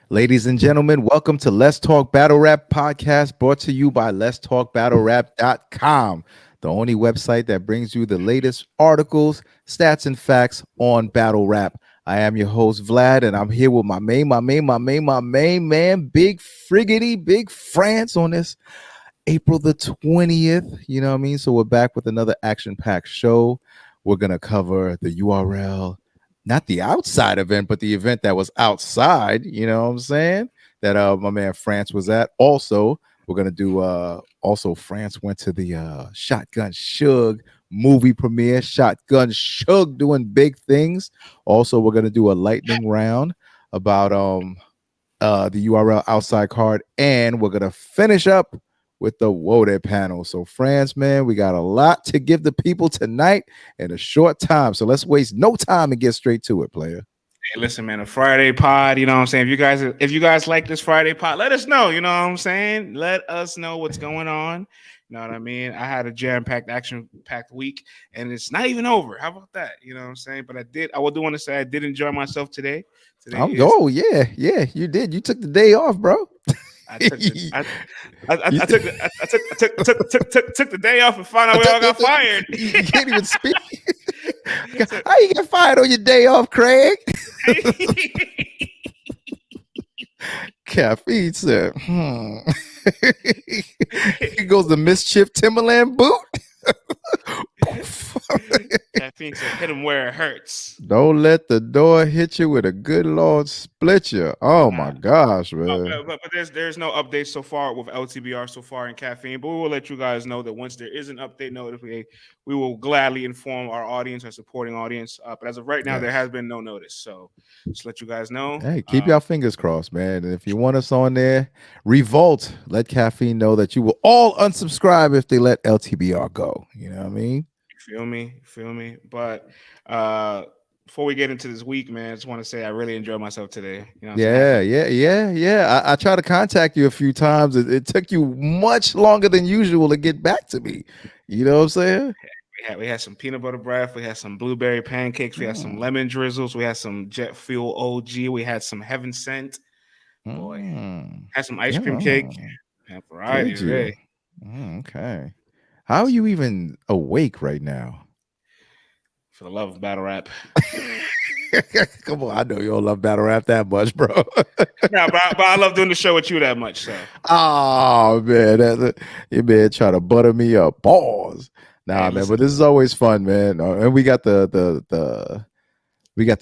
Ladies and gentlemen, welcome to Let's Talk Battle Rap podcast brought to you by letstalkbattlerap.com, the only website that brings you the latest articles, stats, and facts on battle rap. I am your host, Vlad, and I'm here with my main man, Big Friggity, Big France on this April the 20th. You know what I mean? So we're back with another action-packed show. We're going to cover the URL, not the outside event, but the event that was outside, you know what I'm saying? That my man France was at. Also, we're gonna do also France went to the Shotgun Suge movie premiere. Shotgun Suge doing big things. Also, we're gonna do a lightning round about the URL outside card, and we're gonna finish up with the WOTY panel. So, France, man, we got a lot to give the people tonight in a short time. So let's waste no time and get straight to it, player. Hey, listen, man, a Friday pod, you know what I'm saying? If you guys like this Friday pod, let us know, you know what I'm saying? Let us know what's going on. You know what I mean? I had a jam-packed, action-packed week, and it's not even over. How about that? You know what I'm saying? But I do want to say I did enjoy myself today. Oh yeah, you did. You took the day off, bro. I took the I took the day off and found out we all got fired. You can't even speak. How you get fired on your day off, Craig? Caffeine said, Here goes the mischief Timberland boot. Caffeine said, hit him where it hurts. Don't let the door hit you with a good Lord split you. Oh my gosh, man. But there's no updates so far with LTBR so far in caffeine. But we will let you guys know that once there is an update notification, we will gladly inform our audience, our supporting audience. But as of right now, there has been no notice. So just let you guys know. Hey, keep your fingers crossed, man. And if you want us on there, revolt. Let caffeine know that you will all unsubscribe if they let LTBR go. You know what I mean? Feel me. But before we get into this week, man, I just want to say I really enjoyed myself today. You know Yeah. I tried to contact you a few times. It took you much longer than usual to get back to me. You know what I'm saying? We had some peanut butter bread. We had some blueberry pancakes. We had some lemon drizzles. We had some jet fuel OG. We had some heaven sent. Boy, had some ice cream cake. And variety today. Okay. How are you even awake right now? For the love of battle rap. Come on, I know you don't love battle rap that much, bro. Nah, but I love doing the show with you that much. So. Oh man, you man trying to butter me up. Pause. Nah, man, but this is always fun, man. And we got the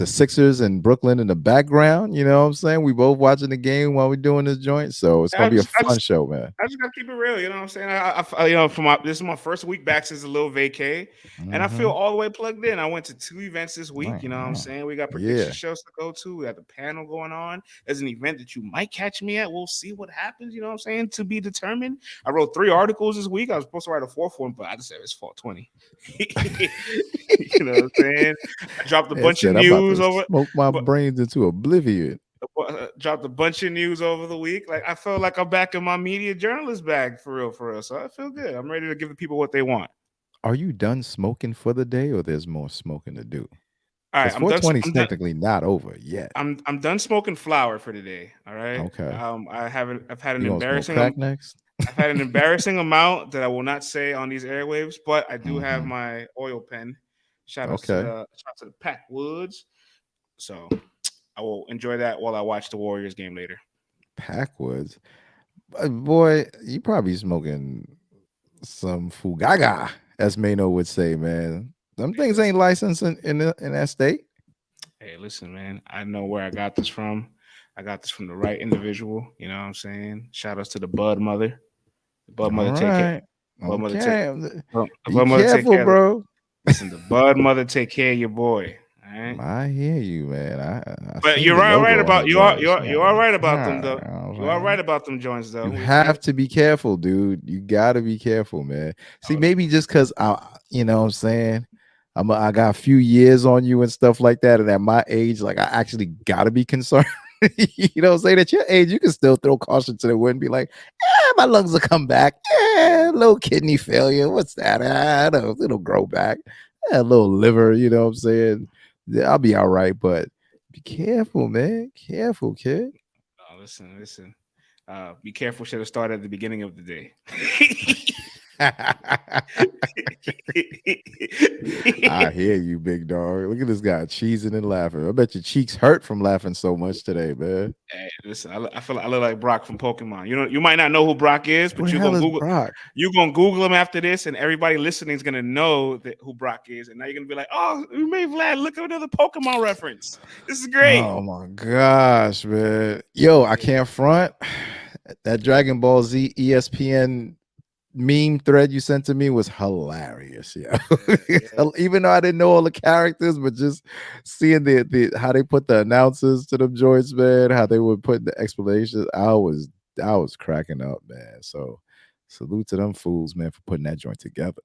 Sixers in Brooklyn in the background. You know what I'm saying? We both watching the game while we're doing this joint. So it's gonna be a fun show, man. I just gotta keep it real. You know what I'm saying? This is my first week back since a little vacay, and I feel all the way plugged in. I went to 2 events this week. You know what I'm saying? We got prediction shows to go to. We got the panel going on. There's an event that you might catch me at. We'll see what happens. You know what I'm saying? To be determined. I wrote 3 articles this week. I was supposed to write a 4th one, but I just said it's 420. You know what I'm saying? I dropped a bunch of news over. Smoke my brains into oblivion. Dropped a bunch of news over the week. Like I feel like I'm back in my media journalist bag for real. So I feel good. I'm ready to give the people what they want. Are you done smoking for the day, or there's more smoking to do? All right, 420 is technically not over yet. I'm done smoking flower for today. All right. Okay. I've had an embarrassing crack next. I've had an embarrassing amount that I will not say on these airwaves, but I do have my oil pen. Shout out to the Packwoods. So I will enjoy that while I watch the Warriors game later. Packwoods, boy, you probably smoking some Fugaga, as Mano would say, man. Them things ain't licensed in that state. Hey, listen, man. I know where I got this from. I got this from the right individual. You know what I'm saying? Shout outs to the Bud Mother. The Bud Mother take care. Bud Mother take care, bro. Listen, the Bud Mother take care of your boy. All right? I hear you, man. But you're right about you are right about them though. You are right about them joints though. You have to be careful, dude. You gotta be careful, man. See, maybe just because you know what I'm saying, I got a few years on you and stuff like that, and at my age, like I actually gotta be concerned. You know what I'm saying? At your age, you can still throw caution to the wind and be like, my lungs will come back. Little kidney failure. What's that? It'll grow back. A little liver, you know what I'm saying? I'll be all right, but be careful, man. Careful, kid. listen. Be careful. Should have started at the beginning of the day. I hear you, big dog. Look at this guy cheesing and laughing. I bet your cheeks hurt from laughing so much today, man. Hey, listen, I feel like I look like Brock from Pokemon. You might not know who Brock is, Who but the you're hell gonna is Google. Brock? You're gonna Google him after this, and everybody listening is gonna know who Brock is, and now you're gonna be like, "Oh, we made Vlad look at another Pokemon reference. This is great." Oh my gosh, man. Yo, I can't front. That Dragon Ball Z ESPN meme thread you sent to me was hilarious. Yeah. Even though I didn't know all the characters, but just seeing the how they put the announcers to them joints, man, how they would put the explanations, I was cracking up, man. So salute to them fools, man, for putting that joint together.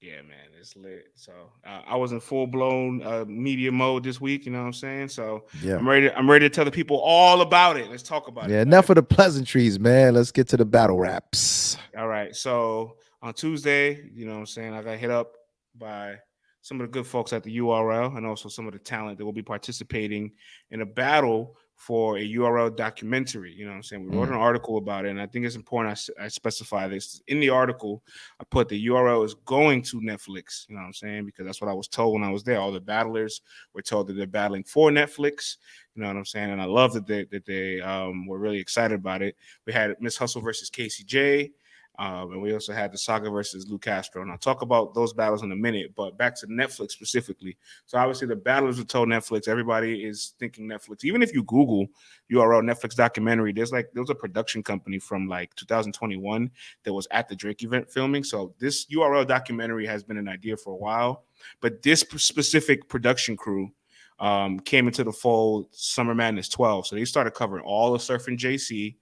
Yeah, man, it's lit. So I was in full blown media mode this week. You know what I'm saying? So yeah, I'm ready. I'm ready to tell the people all about it. Let's talk about it. Yeah, enough of the pleasantries, man. Let's get to the battle raps. All right. So on Tuesday, you know what I'm saying, I got hit up by some of the good folks at the URL and also some of the talent that will be participating in a battle for a URL documentary. You know what I'm saying? We wrote an article about it, and I think it's important I specify this. In the article, I put the URL is going to Netflix, you know what I'm saying? Because that's what I was told when I was there. All the battlers were told that they're battling for Netflix. You know what I'm saying? And I love that they were really excited about it. We had Miss Hustle versus Casey J. And we also had the Saga versus Lu Castro. And I'll talk about those battles in a minute, but back to Netflix specifically. So obviously the battlers were told Netflix. Everybody is thinking Netflix. Even if you Google URL Netflix documentary, there was a production company from like 2021 that was at the Drake event filming. So this URL documentary has been an idea for a while, but this specific production crew came into the fold Summer Madness 12. So they started covering all of Surfing JC.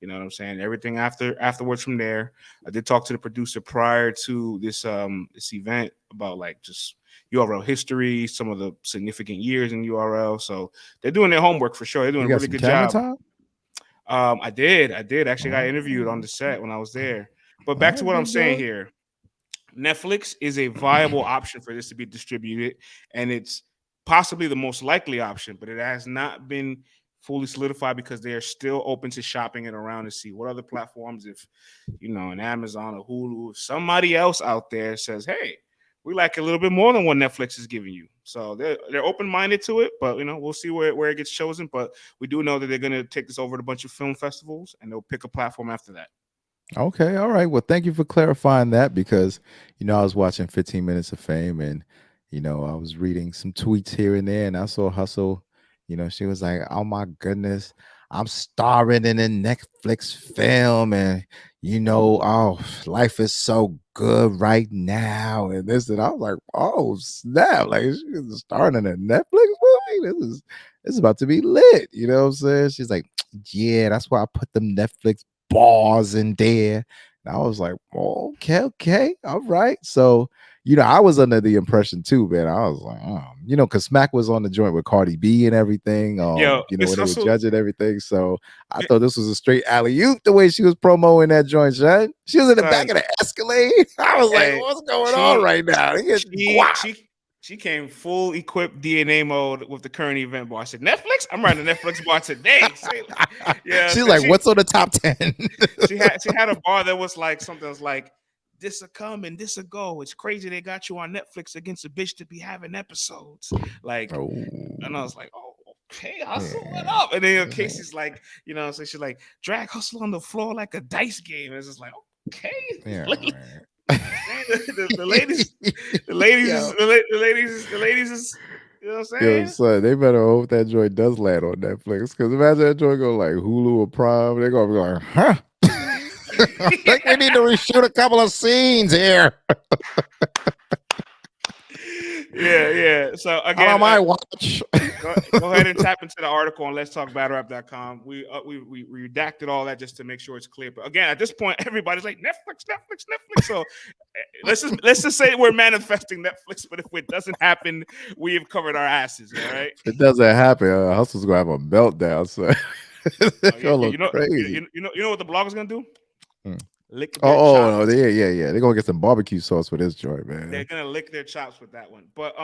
You know what I'm saying? Everything afterwards from there. I did talk to the producer prior to this event about like just URL history, some of the significant years in URL. So they're doing their homework for sure. They're doing a really good job. Time? I did actually got interviewed on the set when I was there. But back to what I'm saying here. Netflix is a viable option for this to be distributed, and it's possibly the most likely option, but it has not been fully solidified because they are still open to shopping it around to see what other platforms, if an Amazon or Hulu, if somebody else out there says, hey, we like a little bit more than what Netflix is giving you. So they're open-minded to it, but we'll see where it gets chosen. But we do know that they're going to take this over to a bunch of film festivals, and they'll pick a platform after that. Okay, all right. Well, thank you for clarifying that because I was watching 15 Minutes of Fame and I was reading some tweets here and there and I saw Hustle, she was like, "Oh my goodness, I'm starring in a Netflix film and oh, life is so good right now." And this and I was like, "Oh, snap. Like she's starring in a Netflix movie. This is about to be lit." You know what I'm saying? She's like, "Yeah, that's why I put them Netflix bars in there." And I was like, oh, okay, all right. So, I was under the impression too, man. I was like, because Smack was on the joint with Cardi B and everything. Yo, when they were judging everything. So I thought this was a straight alley-oop the way she was promoting that joint, son. She was in the back of the Escalade. I was like, what's going on right now? She came full equipped DNA mode with the current event bar. I said, Netflix? I'm running a Netflix bar today. She's like, what's on the top 10? she had a bar that was like something that's like, this a come and this a go. It's crazy they got you on Netflix against a bitch to be having episodes. Like, and I was like, oh, okay, Hustle, what up? And then Casey's like, so she's like, drag Hustle on the floor like a dice game. And it's just like, okay. Yeah, the ladies, is, you know what I'm saying? Yo, son, they better hope that joint does land on Netflix. Because imagine that joint go like Hulu or Prime, they're gonna be like, huh? I think we need to reshoot a couple of scenes here. Yeah. So again, on my watch. go ahead and tap into the article on letstalkbattlerapp.com. We redacted all that just to make sure it's clear. But again, at this point, everybody's like Netflix. So let's just say we're manifesting Netflix. But if it doesn't happen, we have covered our asses. All right. If it doesn't happen, Hustle's gonna have a meltdown. So crazy. You know what the blogger's gonna do? Lick their chops. Yeah. They're gonna get some barbecue sauce for this joint, man. They're gonna lick their chops with that one. But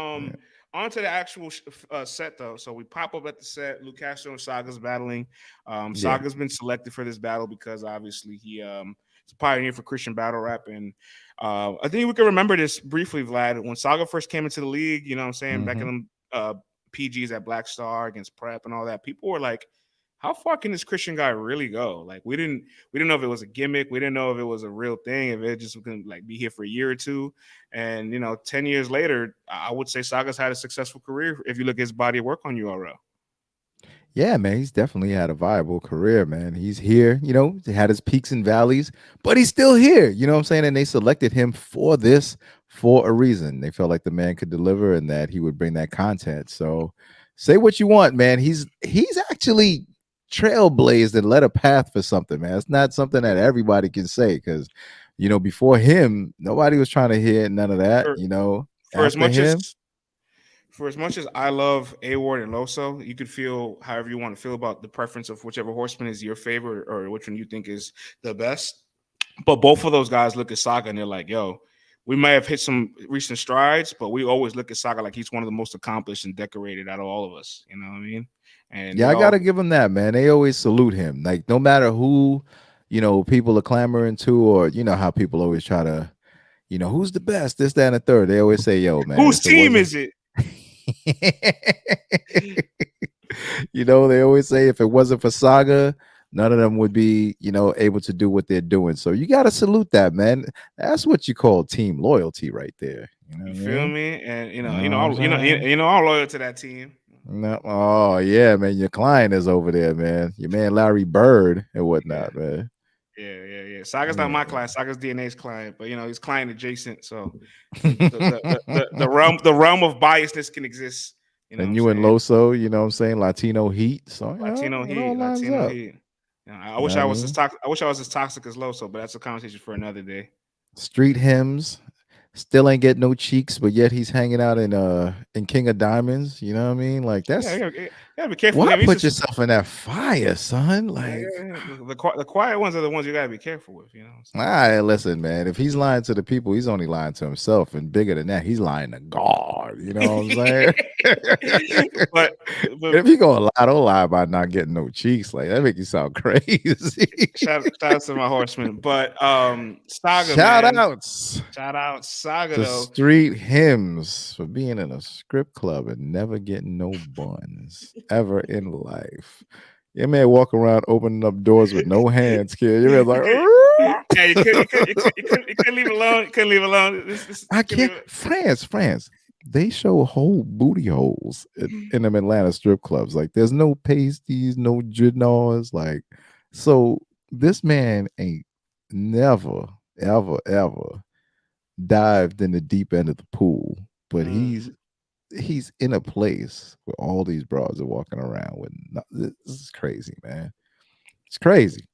On to the actual set though. So we pop up at the set. Lu Castro and Saga's battling. Yeah. Saga's been selected for this battle because obviously he is a pioneer for Christian battle rap. And I think we can remember this briefly, Vlad. When Saga first came into the league, you know what I'm saying, back in them PGs at Black Star against Prep and all that, people were like, how far can this Christian guy really go? Like we didn't know if it was a gimmick. We didn't know if it was a real thing, if it just was gonna like be here for a year or two. And 10 years later, I would say Saga's had a successful career if you look at his body of work on URL. Yeah, man, he's definitely had a viable career, man. He's here, he had his peaks and valleys, but he's still here. You know what I'm saying? And they selected him for this for a reason. They felt like the man could deliver and that he would bring that content. So say what you want, man. He's actually trailblazed and led a path for something, man. It's not something that everybody can say because before him, nobody was trying to hear none of that. For, for as After much him. as For as much as I love A Ward and Loso, you could feel however you want to feel about the preference of whichever horseman is your favorite or which one you think is the best. But both of those guys look at Saga and they're like, yo, we may have hit some recent strides, but we always look at Saga like he's one of the most accomplished and decorated out of all of us. You know what I mean? And Yeah, they I all gotta give him that, man. They always salute him. Like no matter who, people are clamoring to, or how people always try to, who's the best, this, that, and the third. They always say, yo, man, whose if it team wasn't is it? they always say if it wasn't for Saga, none of them would be, able to do what they're doing. So you gotta salute that, man. That's what you call team loyalty right there. You know You what I feel mean? me? And You know what I'm saying? I'm loyal to that team. No, oh yeah, man. Your client is over there, man. Your man Larry Bird and Yeah. whatnot, man. Yeah. Saga's not Yeah. my client. Saga's DNA's client, but he's client adjacent. So the realm of biasness can exist. You know what And I'm you and saying? Loso, you know what I'm saying? Latino heat. So Latino it all heat, lines Latino up. heat. I You know wish what I I was as mean? toxic. I wish I was as toxic as Loso, but that's a conversation for another day. Street hymns. Still ain't get no cheeks, but yet he's hanging out in King of Diamonds. You know what I mean? Like Yeah, that's you gotta be careful why with him. He's put just yourself in that fire, son. yeah, Like, yeah, yeah. The quiet ones are the ones you gotta be careful with. You know what I'm all saying? right, listen, man. If he's lying to the people, he's only lying to himself. And bigger than that, he's lying to God. You know what I'm saying? but If you gonna lie, don't lie about not getting no cheeks. Like that make you sound crazy. shout out to my horseman. But Saga, Shout man. outs Shout out Saga to though. Street Hymns for being in a script club and never getting no buns ever in life. Your man walk around opening up doors with no hands, kid. Your man's like, Yeah, you couldn't leave it alone. You couldn't leave it alone. I You couldn't can't. leave it. France. They show whole booty holes in them Atlanta strip clubs. Like, there's no pasties, no jidnars. Like, so this man ain't never, ever dived in the deep end of the pool, but Mm. he's in a place where all these bras are walking around with. This is crazy, man. It's crazy.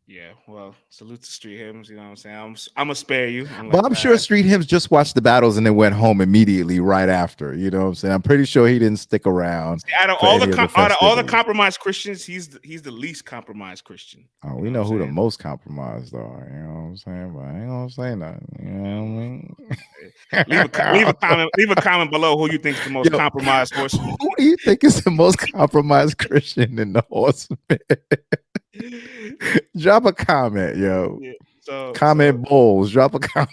Yeah, well, salute to Street Hymns. You know what I'm saying? I'm gonna spare you, unlike But I'm sure Vlad. Street Hymns just watched the battles and then went home immediately right after. You know what I'm saying? I'm pretty sure he didn't stick around See, out of for all any of the the festivities. compromised Christians, he's the least compromised Christian. Oh, You we know what know I'm who the saying? most compromised are. You know what I'm saying? But I ain't gonna say nothing. You know Um, what I mean? leave a comment below who you think's the most Yo, compromised horseman. who do you think is the most compromised Christian in the horseman? Drop a comment, yo. Yeah. So Comment bowls. Drop a comment.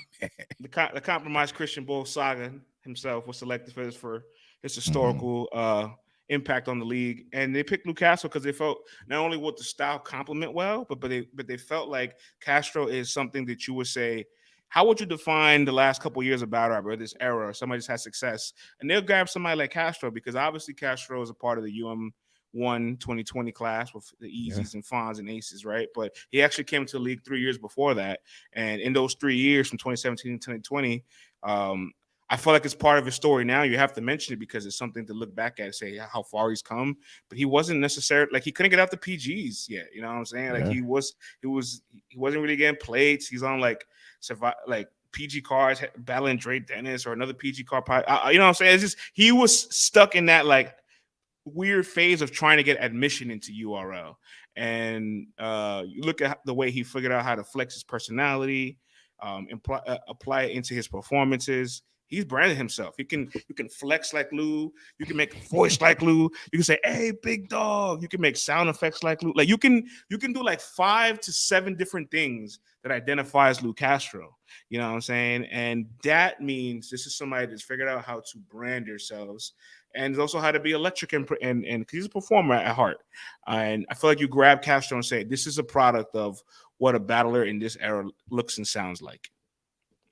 the compromised Christian Bull Saga himself was selected for his Mhm. historical impact on the league, and they picked Lu Castro because they felt not only would the style complement well, but they felt like Castro is something that you would say. How would you define the last couple of years of battle rap or this era? Or somebody just had success, and they'll grab somebody like Castro because obviously Castro is a part of the UM1 2020 class with the Yeah. Easies and Fonz and Aces, right? But he actually came to the league 3 years before that, and in those 3 years from 2017 to 2020, I feel like it's part of his story now. You have to mention it because it's something to look back at and say how far he's come. But he wasn't necessarily like he couldn't get out the PGs yet. You know what I'm saying? Like Yeah. he wasn't really getting plates. He's on like PG cars battling Dre Dennis or another PG car. You know what I'm saying? It's just he was stuck in that like weird phase of trying to get admission into URL. And you look at the way he figured out how to flex his personality, apply it into his performances. he's branded himself. You can flex like Lu. You can make a voice like Lu. You can say, "Hey, big dog." You can make sound effects like Lu. Like you can do like 5 to 7 different things that identifies Lu Castro. You know what I'm saying? And that means this is somebody that's figured out how to brand yourselves, and also how to be electric and because he's a performer at heart. And I feel like you grab Castro and say, "This is a product of what a battler in this era looks and sounds like."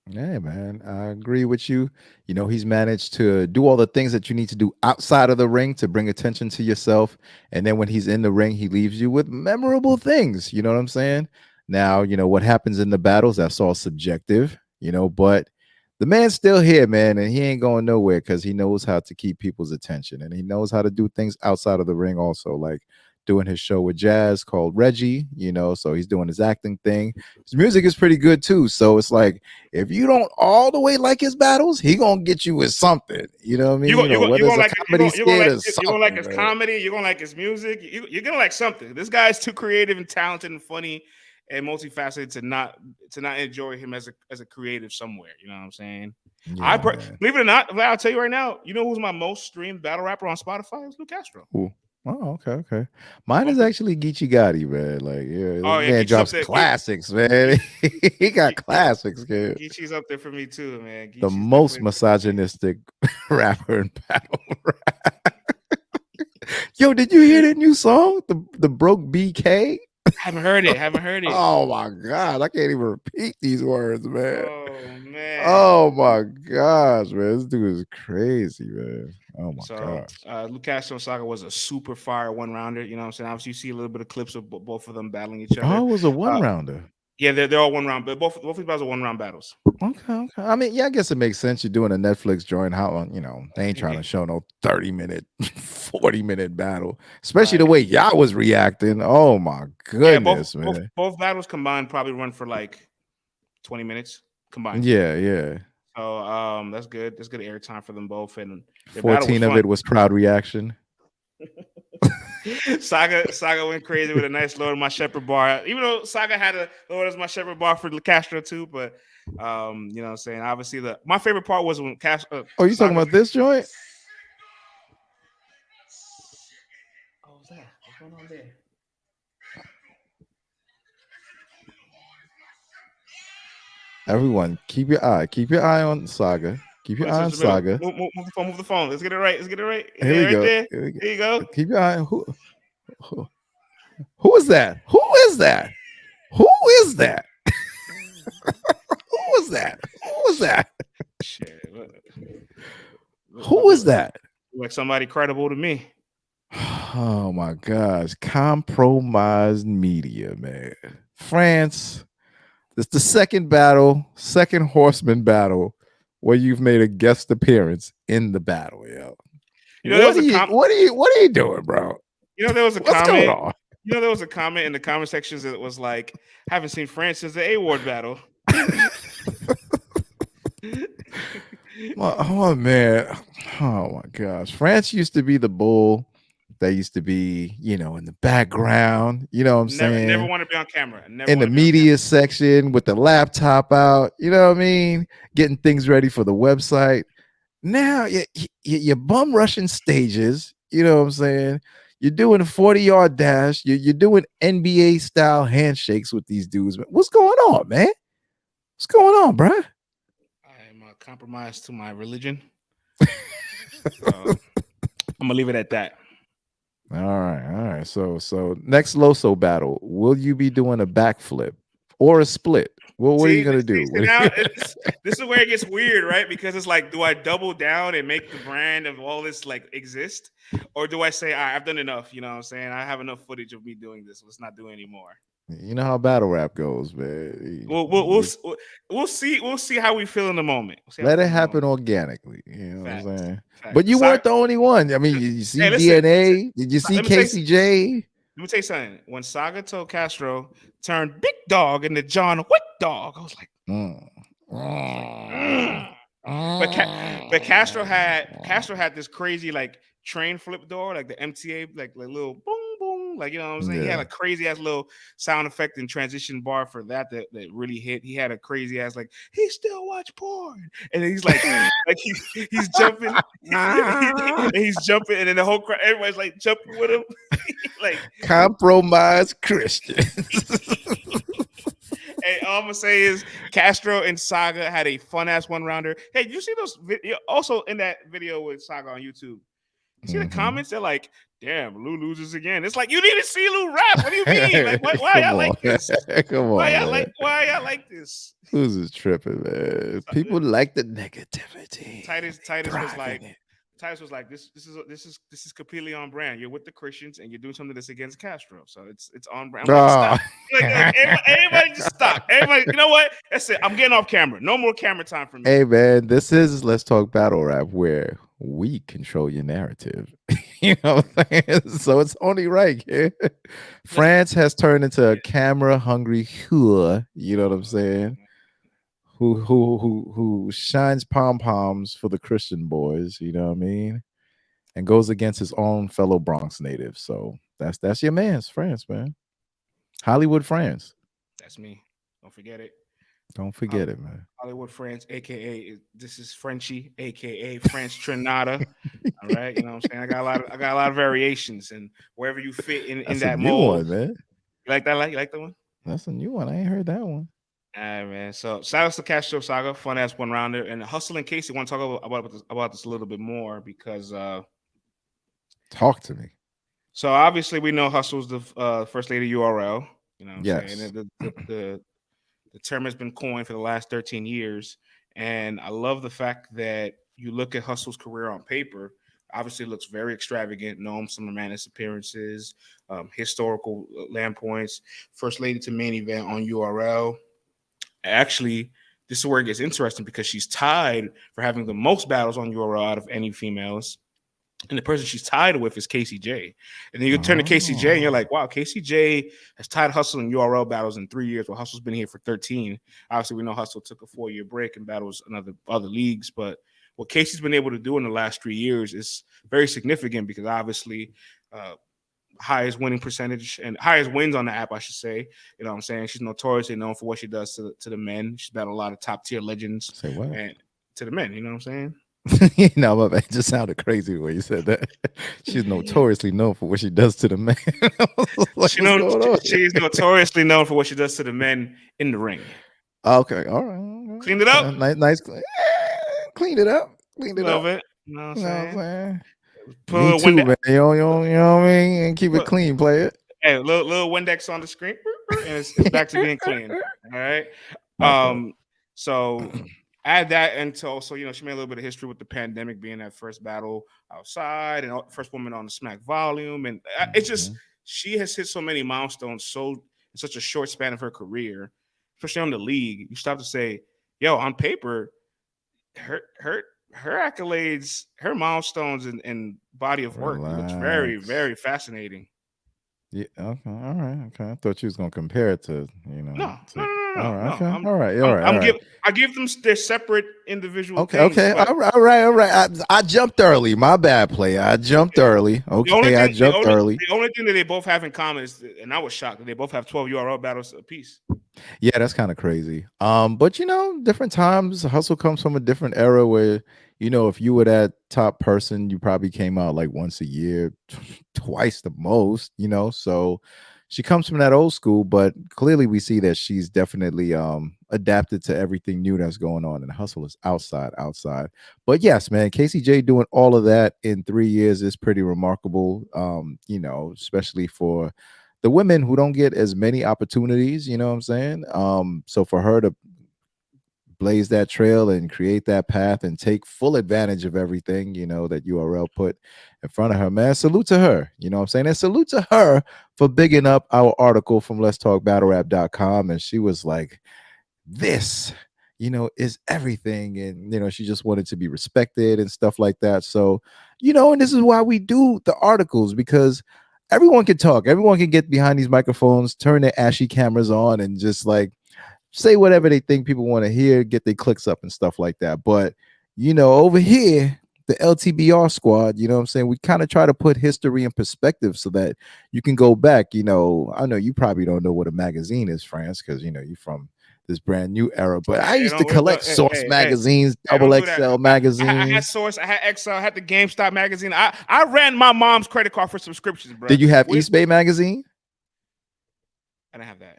Yeah, man, I agree with you. You know, he's managed to do all the things that you need to do outside of the ring to bring attention to yourself. And then when he's in the ring, he leaves you with memorable things. You know what I'm saying? Now, you know, what happens in the battles, that's all subjective, you know, but the man's still here, man, and he ain't going nowhere because he knows how to keep people's attention and he knows how to do things outside of the ring also, like doing his show with Jazz called Reggie, you know, so he's doing his acting thing. His music is pretty good too. So it's like, if you don't all the way like his battles, he gonna get you with something. You know what I mean? You Whether it's a comedy skit or you're something. gonna like his comedy. You're gonna like his music. You're gonna like something. This guy's too creative and talented and funny and multifaceted to not enjoy him as a creative somewhere. You know what I'm saying? Yeah, Believe it or not, I'll tell you right now. You know who's my most streamed battle rapper on Spotify? Is Lu Castro. Ooh. Oh, okay. Mine is actually Geechee Gotti, man. Like, yeah, oh, yeah, man Geechee's drops classics, man. He got classics, kid. Geechee's up there for me too, man. The most misogynistic rapper in battle rap. Yo, did you hear that new song? The Broke BK? Haven't heard it. Oh my god, I can't even repeat these words, man. Oh man. Oh my gosh, man. This dude is crazy, man. Oh my gosh. Lu Castro Saga was a super fire 1-rounder. You know what I'm saying? Obviously, you see a little bit of clips of both of them battling each other. Oh, it was a 1-rounder. Yeah, they're all 1 round, but both of these battles are 1-round battles. Okay. I mean, yeah, I guess it makes sense. You're doing a Netflix joint. How, you know, they ain't trying to show no 30-minute, 40-minute battle, especially the way y'all was reacting. Oh my goodness, man. Both battles combined probably run for like 20 minutes combined. Yeah. So that's good. That's good airtime for them both. And 14 of it was crowd reaction. Saga went crazy with a nice load of my Shepherd bar. Even though Saga had a load of my Shepherd bar for Lu Castro too, but you know what I'm saying. Obviously, my favorite part was when Castro. Oh, you talking about this joint? Oh, what's that? What's going on there? Everyone, keep your eye on Saga. Keep your eye on Saga. Move the phone. Let's get it right. Here we go. There you go. Keep your eye. Who is that? Who is that? Who is that? Who was that? Shit. Who is that? Like somebody credible to me. Oh my gosh. Compromised media, man. France. It's the second horseman battle where you've made a guest appearance in the battle, yo. You know, what are you doing, bro? You know, there was a What's comment. Going on? You know, there was a comment in the comment sections that was like, haven't seen France since the A-Ward battle. Oh man. Oh my gosh. France used to be the bull that used to be, you know, in the background. You know what I'm saying? Never want to be on camera. In the media section with the laptop out, you know what I mean? Getting things ready for the website. Now you're bum rushing stages, you know what I'm saying? You're doing a 40-yard dash. You're doing NBA style handshakes with these dudes. What's going on, man? What's going on, bro? I'm compromised to my religion. I'm gonna leave it at that. All right. So next Loso battle, will you be doing a backflip or a split? Well, what are you gonna do? This is where it gets weird, right? Because it's like, do I double down and make the brand of all this like exist, or do I say, all right, I've done enough? You know what I'm saying? I have enough footage of me doing this. Let's not do anymore. You know how battle rap goes, man. We'll see how we feel in the moment. Let it happen organically. You know what I'm saying? But you weren't the only one. I mean, you see DNA. Did you see KCJ? Let me tell you something. When Saga told Castro turned big dog into John Wick dog, I was like, But Castro had this crazy like train flip door, like the MTA, like little boom boom song. Like, you know what I'm saying? He had a crazy ass little sound effect and transition bar for that really hit. He had a crazy ass like he still watch porn, and he's like he's jumping, he's jumping, and then the whole crowd, everybody's like jumping with him, like compromised Christians. Hey, all I'm gonna say is Castro and Saga had a fun ass one rounder. Hey, you see those? Also in that video with Saga on YouTube, you see the comments? They're like, "Damn, Lu loses again." It's like you need to see Lu rap. What do you mean? Like, why y'all like this? Come on, why y'all like this? Who's tripping, man? People like the negativity. Titus was like, this is completely on brand. You're with the Christians and you're doing something that's against Castro, so it's on brand. I'm like, stop. Like, everybody just stop. Everybody, you know what? That's it. I'm getting off camera. No more camera time for me. Hey man, this is Let's Talk Battle Rap, where we control your narrative. You know what I'm saying? So it's only right. Yeah? France has turned into a camera hungry whore. You know what I'm saying? Who shines pom poms for the Christian boys, you know what I mean, and goes against his own fellow Bronx native. So that's your man's France, man. Hollywood France. That's me. Don't forget it. Don't forget it, man. Hollywood France, aka this is Frenchie, aka French Trinata. All right, you know what I'm saying. I got a lot of variations, and wherever you fit in that mold, one, man. You like that? You like that one? That's a new one. I ain't heard that one. All right, man. So shout out to Castro Saga, fun ass one rounder, and Hustle and Casey want to talk about this a little bit more because talk to me. So obviously we know Hustle's the first lady URL. You know, what I'm saying? The term has been coined for the last 13 years, and I love the fact that you look at Hustle's career on paper. Obviously, it looks very extravagant. Known some Madness appearances, historical land points, first lady to main event on URL. Actually, this is where it gets interesting because she's tied for having the most battles on URL out of any females. And the person she's tied with is KCJ. And then you turn to KCJ and you're like, wow, KCJ has tied Hustle and URL battles in 3 years, while Hustle's been here for 13. Obviously, we know Hustle took a 4-year break and battles other leagues. But what Casey's been able to do in the last 3 years is very significant because obviously highest winning percentage and highest wins on the app, I should say. You know what I'm saying? She's notoriously known for what she does to the men. She's battled a lot of top tier legends. Say what? And to the men, you know what I'm saying? No, but it just sounded crazy the way you said that. She's notoriously known for what she does to the men. Like, she's notoriously known for what she does to the men in the ring. Okay, all right. Cleaned it up. Nice. Cleaned it up. Cleaned it up. It. You know what I'm saying? Me too, man. You know what I mean? And keep it clean, play it. Hey, little Windex on the screen, and it's back to being clean. All right. So add that into also, she made a little bit of history with the pandemic, being that first battle outside and first woman on the Smack volume, and it's just she has hit so many milestones in such a short span of her career, especially on the league. You stop to say, yo, on paper, her accolades, her milestones and body of work looks very, very fascinating. Yeah. Okay. All right. Okay. I thought you was gonna compare it to, No. All right. Okay. All right. I give them their separate individual. Okay. Things, okay. All right. I jumped early. My bad, player. I jumped early. Okay. I jumped early. The only thing that they both have in common is, and I was shocked, that they both have 12 URL battles apiece. Yeah, that's kind of crazy. But different times. Hustle comes from a different era where, if you were that top person, you probably came out like once a year, twice the most, so she comes from that old school, but clearly we see that she's definitely adapted to everything new that's going on, and Hustle is outside. But yes, man, KCJ doing all of that in 3 years is pretty remarkable, especially for the women who don't get as many opportunities, you know what I'm saying? So for her to blaze that trail and create that path and take full advantage of everything, that URL put in front of her, man, salute to her. You know what I'm saying? And salute to her for bigging up our article from Let's Talk BattleRap.com. And she was like, this, is everything. And, she just wanted to be respected and stuff like that. So, and this is why we do the articles, because everyone can talk. Everyone can get behind these microphones, turn their ashy cameras on, and just like say whatever they think people want to hear, get their clicks up and stuff like that. But, over here, the LTBR squad, you know what I'm saying? We kind of try to put history in perspective so that you can go back. I know you probably don't know what a magazine is, France, because you're from this brand new era. But I used to collect Source magazines, don't double do that. XL I had magazines. Source, I had XL, I had the GameStop magazine. I ran my mom's credit card for subscriptions, bro. Did you have East Bay magazine? I didn't have that.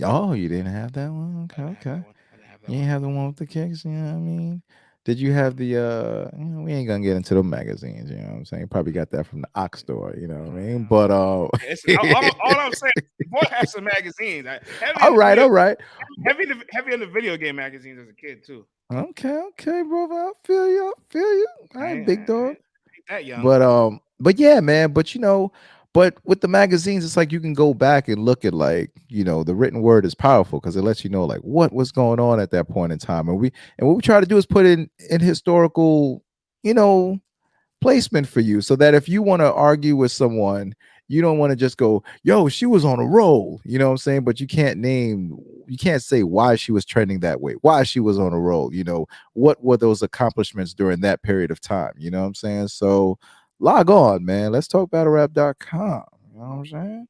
Oh, you didn't have that one? I Okay, didn't have that okay. one. I didn't have that You ain't one. have the one with the kicks, you know what I mean? Did you have the we ain't gonna get into the magazines, you know what I'm saying? Probably got that from the Ox store, you know what I mean? But All I'm saying, boy, have some magazines. Heavy in all the right, video, all right. heavy in the video game magazines as a kid too. Okay, okay, brother. I feel you. I feel you. All right, big I dog. ain't that young. But yeah, man. But with the magazines, it's like you can go back and look at the written word is powerful because it lets you know like what was going on at that point in time. And what we try to do is put in historical, you know, placement for you so that if you want to argue with someone, you don't want to just go, yo, she was on a roll, you know what I'm saying? But you can't say why she was trending that way, why she was on a roll, what were those accomplishments during that period of time, you know what I'm saying? So log on, man. Let's talk battlerap.com. You know what I'm saying?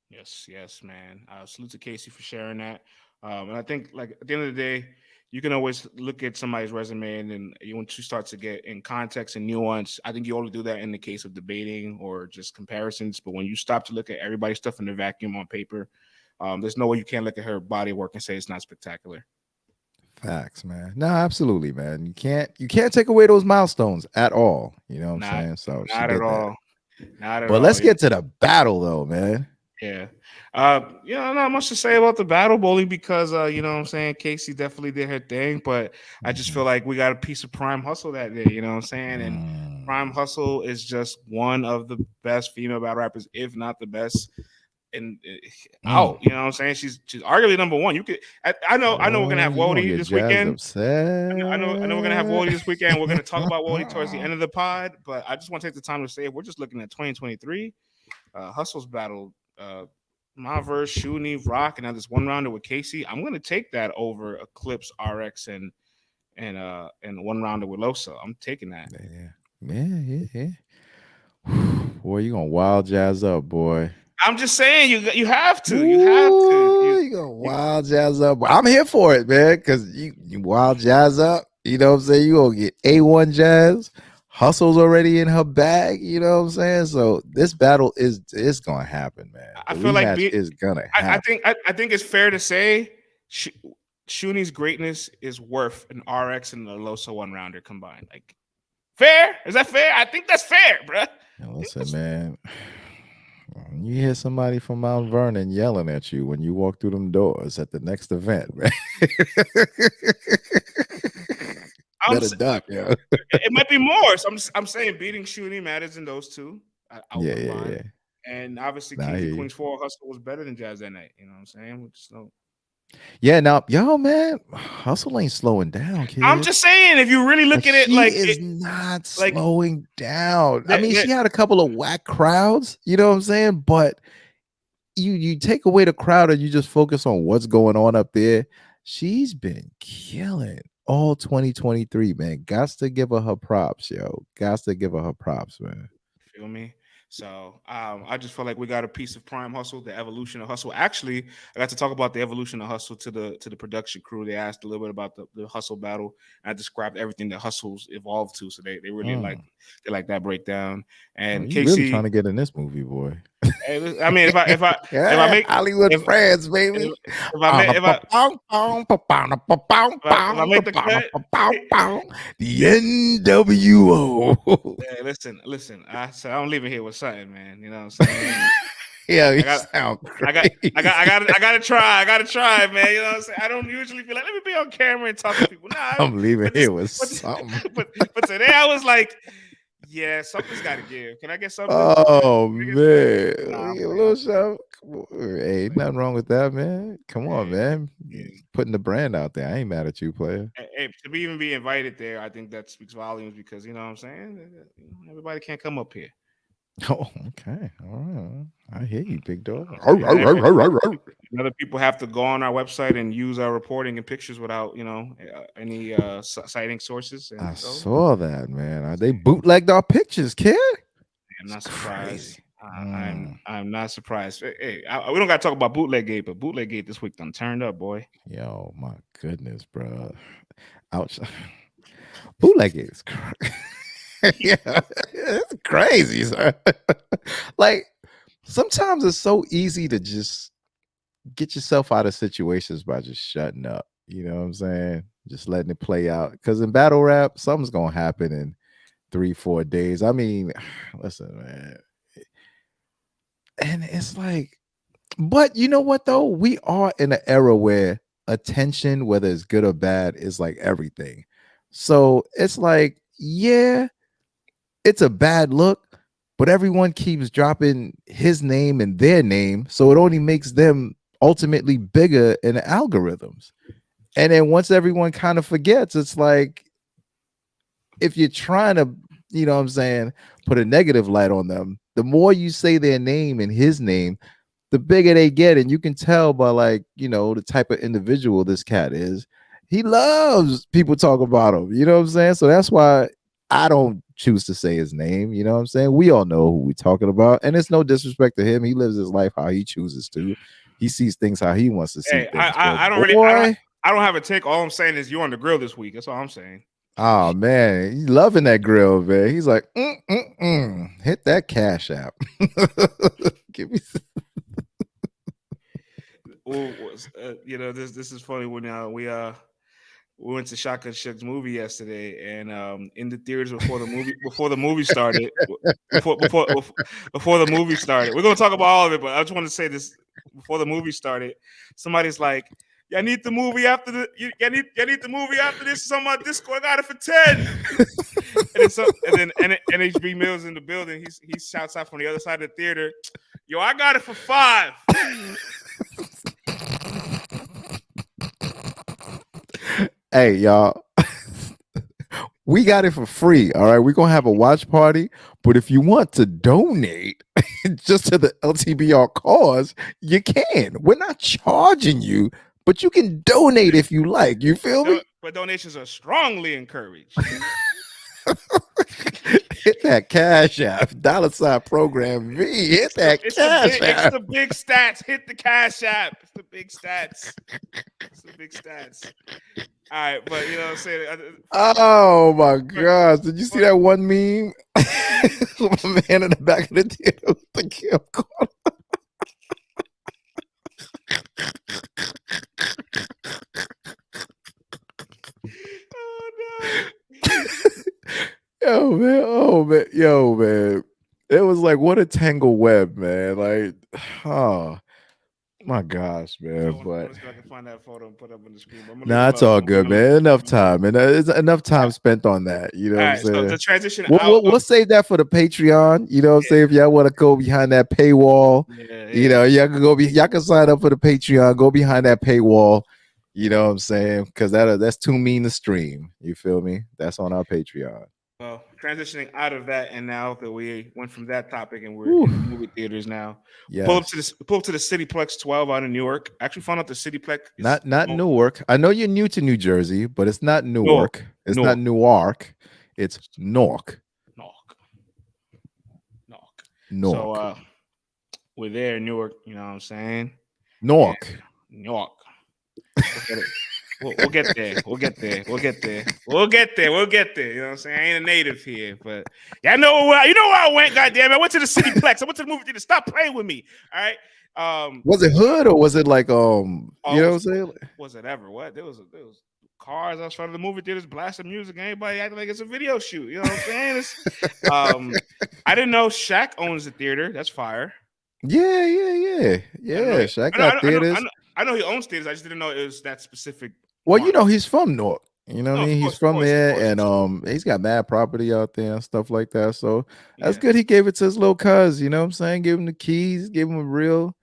Yes, man. Salute to Casey for sharing that. And I think, like at the end of the day, you can always look at somebody's resume, and then once you start to get in context and nuance, I think you only do that in the case of debating or just comparisons. But when you stop to look at everybody's stuff in the vacuum on paper, there's no way you can't look at her body work and say it's not spectacular. Facts, man. No, absolutely, man. You can't take away those milestones at all. You know what I'm Not, saying? So she not at did that. all. Not at But all. let's Yeah. get to the battle though, man. Yeah. Not much to say about the battle bowling because you know what I'm saying, Casey definitely did her thing, but I just feel like we got a piece of Prime Hustle that day, you know what I'm saying? And Prime Hustle is just one of the best female battle rappers, if not the best. And out, you know what I'm saying? She's arguably number one. You could I know we're gonna Oh, have you gonna WOTY get this jazzed weekend. I know we're gonna have upset. WOTY this weekend. We're gonna talk about WOTY towards the end of the pod, but I just want to take the time to say if we're just looking at 2023. Hustle's battle, my verse, Shuni, Rock, and now this one rounder with Casey. I'm gonna take that over Eclipse, RX, and one rounder with Losa. I'm taking that. Yeah. Boy, you gonna wild jazz up, boy. I'm just saying you have to. You have to. Ooh, you gonna wild jazz up. I'm here for it, man. Cause you wild jazz up. You know what I'm saying? You gonna get A1 jazz. Hustle's already in her bag. You know what I'm saying? So this battle is gonna happen, man. I The feel like rematch is gonna I happen. think I think it's fair to say Shuni's greatness is worth an RX and a Losa one rounder combined. Like fair? Is that fair? I think that's fair, bro. Now, listen, man. When you hear somebody from Mount Vernon yelling at you when you walk through them doors at the next event, man. I'm Better duck, yeah. it might be more. So I'm saying beating Shuni matters in those two out combined. Yeah. And obviously Nah, I Kings hear and you. Queens 4 Hustle was better than Jazz that night. You know what I'm saying? Yeah, now, yo, man, Hustle ain't slowing down, I'm kid. just saying, if you really Like, look at it she is not like slowing down. I that, mean, that she had a couple of whack crowds, you know what I'm saying? But you take away the crowd and you just focus on what's going on up there. She's been killing all 2023, man. Gots to give her props, yo. Gots to give her props, man. feel me? So I just feel like we got a piece of Prime Hustle, the evolution of Hustle. Actually, I got to talk about the evolution of Hustle to the production crew. They asked a little bit about the Hustle battle. And I described everything that Hustle's evolved to. So they really like that breakdown. Oh, And you really trying Casey, to get in this movie, boy. I mean, if I Yeah, make Hollywood if friends, baby. if I make if I if I make the cut, The NWO. hey, listen. I said I'm leaving here with something, man. You know what I'm saying? Yeah, I you got sound I got, crazy. I gotta try. I gotta try, man. You know what I'm saying? I don't usually feel like let me be on camera and talk to people. Nah, I'm leaving but this, here with but, something. but today I was like, yeah, something's got to give. Can I get something? Oh Can I get something? man, Nah, I'm we get a playing. little I'm playing. show. Hey, ain't nothing wrong with that, man. Come on, Hey, man. hey, Putting the brand out there. I ain't mad at you, player. to be even be invited there, I think that speaks volumes because you know what I'm saying. Everybody can't come up here. Oh, okay. All right. I hear you, big dog. Yeah, And other people have to go on our website and use our reporting and pictures without, any citing sources. And I so saw that, man. They bootlegged our pictures, kid. I'm It's not surprised. crazy. Mm. I'm not surprised. Hey, we don't got to talk about Bootleg Gate, but Bootleg Gate this week done turned up, boy. Yo, my goodness, bro. Ouch. Bootleg is yeah, it's crazy, sir. Like sometimes it's so easy to just get yourself out of situations by just shutting up. You know what I'm saying? Just letting it play out. Because in battle rap, something's gonna happen in 3-4 days. I mean, listen, man. And it's like, but you know what though? We are in an era where attention, whether it's good or bad, is like everything. So it's like, yeah, it's a bad look, but everyone keeps dropping his name and their name, so it only makes them ultimately bigger in the algorithms. And then once everyone kind of forgets, it's like if you're trying to, you know what I'm saying, put a negative light on them, the more you say their name and his name, the bigger they get. And you can tell by, like, you know, the type of individual this cat is. He loves people talk about him. You know what I'm saying? So that's why I don't choose to say his name. You know what I'm saying? We all know who we're talking about. And it's no disrespect to him. He lives his life how he chooses to. He sees things how he wants to see Hey, things. I don't really, I don't have a take. All I'm saying is you on the grill this week. That's all I'm saying. Oh man, he's loving that grill, man. He's like, hit that Cash App. Give me some. Well, this is funny when we went to Shaka Shook's movie yesterday, and in the theaters before the movie started, before the movie started, we're gonna talk about all of it, but I just want to say this before the movie started. Somebody's like, "Y'all need the movie after the y'all need the movie after this." It's on my Discord. I got it for 10. and then NHB Mills in the building. He shouts out from the other side of the theater, "Yo, I got it for 5." Hey, y'all. We got it for free. All right. We're going to have a watch party. But if you want to donate just to the LTBR cause, you can. We're not charging you, but you can donate if you like. You feel me? But donations are strongly encouraged. Hit that Cash App, $ program V. Hit that Cash App. It's the big stats. Hit the Cash App. It's the big stats. It's the big stats. All right, but you know what I'm saying? Oh my gosh. Did you see that one meme? My man in the back of the theater with the camcorder. Oh no. Yo man. It was like, what a tangle web, man. Like, oh my gosh, man. But I can find that photo and put up on the screen. nah, it's all good, man. Enough time, and it's enough time spent on that. You know what I'm saying? So the transition. We'll save that for the Patreon. You know what I'm saying? If y'all want to go behind that paywall, you know, y'all can sign up for the Patreon. Go behind that paywall. You know what I'm saying? Because that's too mean to stream. You feel me? That's on our Patreon. Well, transitioning out of that, and now that we went from that topic and we're in the movie theaters now, pull up to the Cityplex 12 out of Newark. Actually found out the Cityplex is not Newark. I know you're new to New Jersey, but it's not Newark. It's not Newark. It's Newark. So we're there in Newark. You know what I'm saying? Newark. We'll get there. We'll get there. You know what I'm saying? I ain't a native here, but you know where I went. Goddamn, I went to the Cityplex. I went to the movie theater. Stop playing with me. All right. Was it hood or was it like you know what I'm saying? Was it ever what? There was cars outside of the movie theaters blasting music. Anybody acting like it's a video shoot. You know what I'm saying? I didn't know Shaq owns the theater. That's fire. Yeah. Shaq got theaters. I know he owns theaters. I just didn't know it was that specific. Well, you know, he's from Newark. You know what I mean? He's from there, and he's got mad property out there and stuff like that. So that's good. He gave it to his little cuz, you know what I'm saying? Gave him the keys, gave him a real,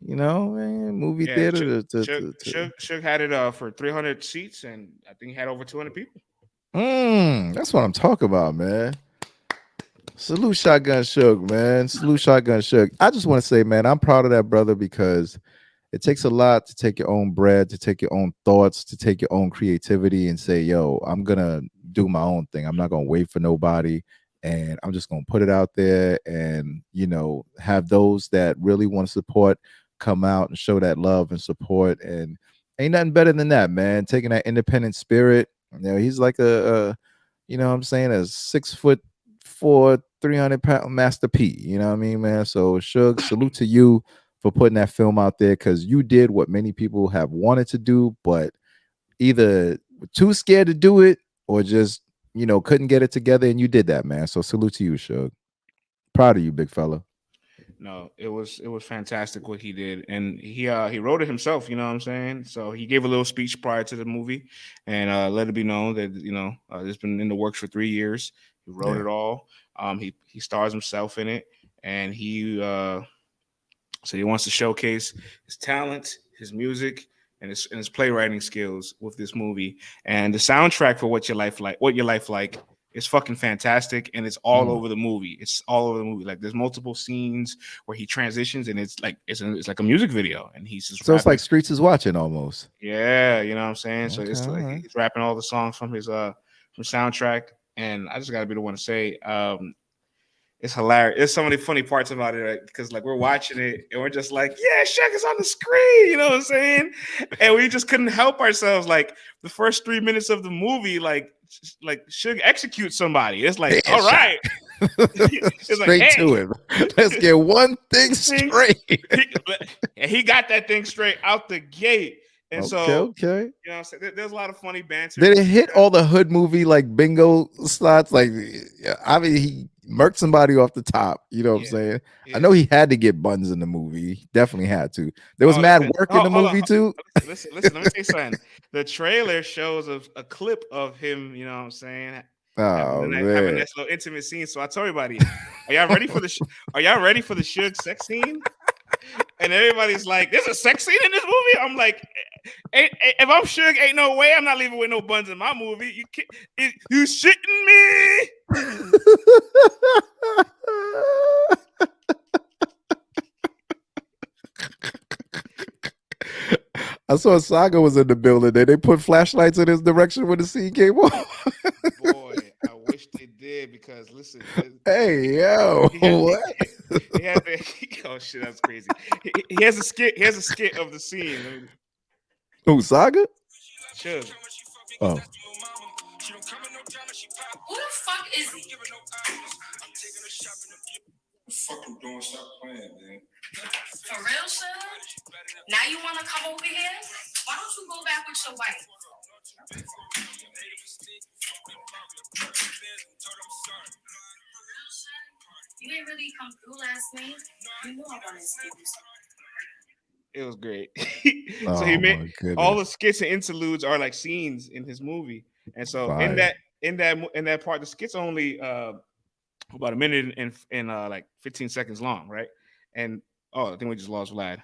you know, man, movie theater. Suge had it for 300 seats, and I think he had over 200 people. That's what I'm talking about, man. Salute Shotgun Suge, man. Salute Shotgun Suge. I just want to say, man, I'm proud of that brother because it takes a lot to take your own bread, to take your own thoughts, to take your own creativity and say, yo, I'm gonna do my own thing. I'm not gonna wait for nobody, and I'm just gonna put it out there, and have those that really want to support come out and show that love and support. And ain't nothing better than that, man. Taking that independent spirit. He's like a what I'm saying, a 6'4", 300-pound Master P. You know what I mean, man? So Suge, salute to you for putting that film out there, because you did what many people have wanted to do, but either were too scared to do it or just, couldn't get it together, and you did that, man. So salute to you, Suge. Proud of you, big fella. No, it was fantastic what he did, and he wrote it himself. You know what I'm saying? So he gave a little speech prior to the movie, and let it be known that it's been in the works for 3 years. He wrote it all. He stars himself in it, and so he wants to showcase his talent, his music, and his playwriting skills with this movie. And the soundtrack for What Your Life Like is fucking fantastic, and it's all over the movie. It's all over the movie. Like there's multiple scenes where he transitions, and it's like a music video, and he's just so rapping. It's like Streets is Watching almost. Yeah, you know what I'm saying. Okay, so it's like he's rapping all the songs from his from soundtrack, and I just got to be the one to say, it's hilarious. There's so many funny parts about it, because like we're watching it and we're just like, yeah, Shaq is on the screen, you know what I'm saying? And we just couldn't help ourselves. Like the first 3 minutes of the movie, like Suge executes somebody. It's like, all right. It's straight like, to it. Let's get one thing straight. He got that thing straight out the gate. And okay. You know what I'm saying? There's a lot of funny banter. Did it hit all the hood movie like bingo slots? Like, I mean, he murked somebody off the top. You know what I'm saying? Yeah. I know he had to get buns in the movie. He definitely had to. There was mad work in the movie too. Listen, let me tell you something. The trailer shows a clip of him, you know what I'm saying? Having a nice little intimate scene. So I told everybody, are y'all ready for the Suge sex scene? And everybody's like, there's a sex scene in this movie? I'm like, if I'm Suge, ain't no way I'm not leaving with no buns in my movie. You shitting me? I saw Saga was in the building. They put flashlights in his direction when the scene came on. Boy, I wish they did, because listen. Hey, yo, what? Oh shit, that's crazy. He has a skit. He has a skit of the scene. Who, Saga? Sure. Oh. Who the fuck is he? Fuck you doing? Stop playing, man. For real, sir? Now you want to come over here? Why don't you go back with your wife? You ain't really come through last night. You know I wanted to give you something. It was great. So he made all the skits and interludes are like scenes in his movie, and so in that part, the skits only about a minute and like 15 seconds long, right? And I think we just lost Vlad.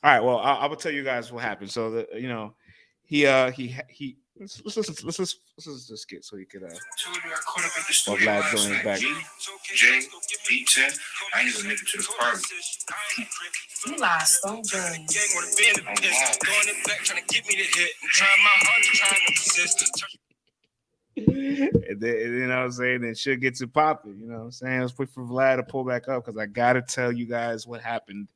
All right, well, I will tell you guys what happened. So he let's listen to the skit so he could Vlad joins back. Jay, B10, I need a nigga to the party. You lost so good. Going in back trying to get me to hit. I'm trying my hard to try to resist. And then, you know what I'm saying, then shit gets it popping. You know what I'm saying? Let's wait for Vlad to pull back up, because I gotta tell you guys what happened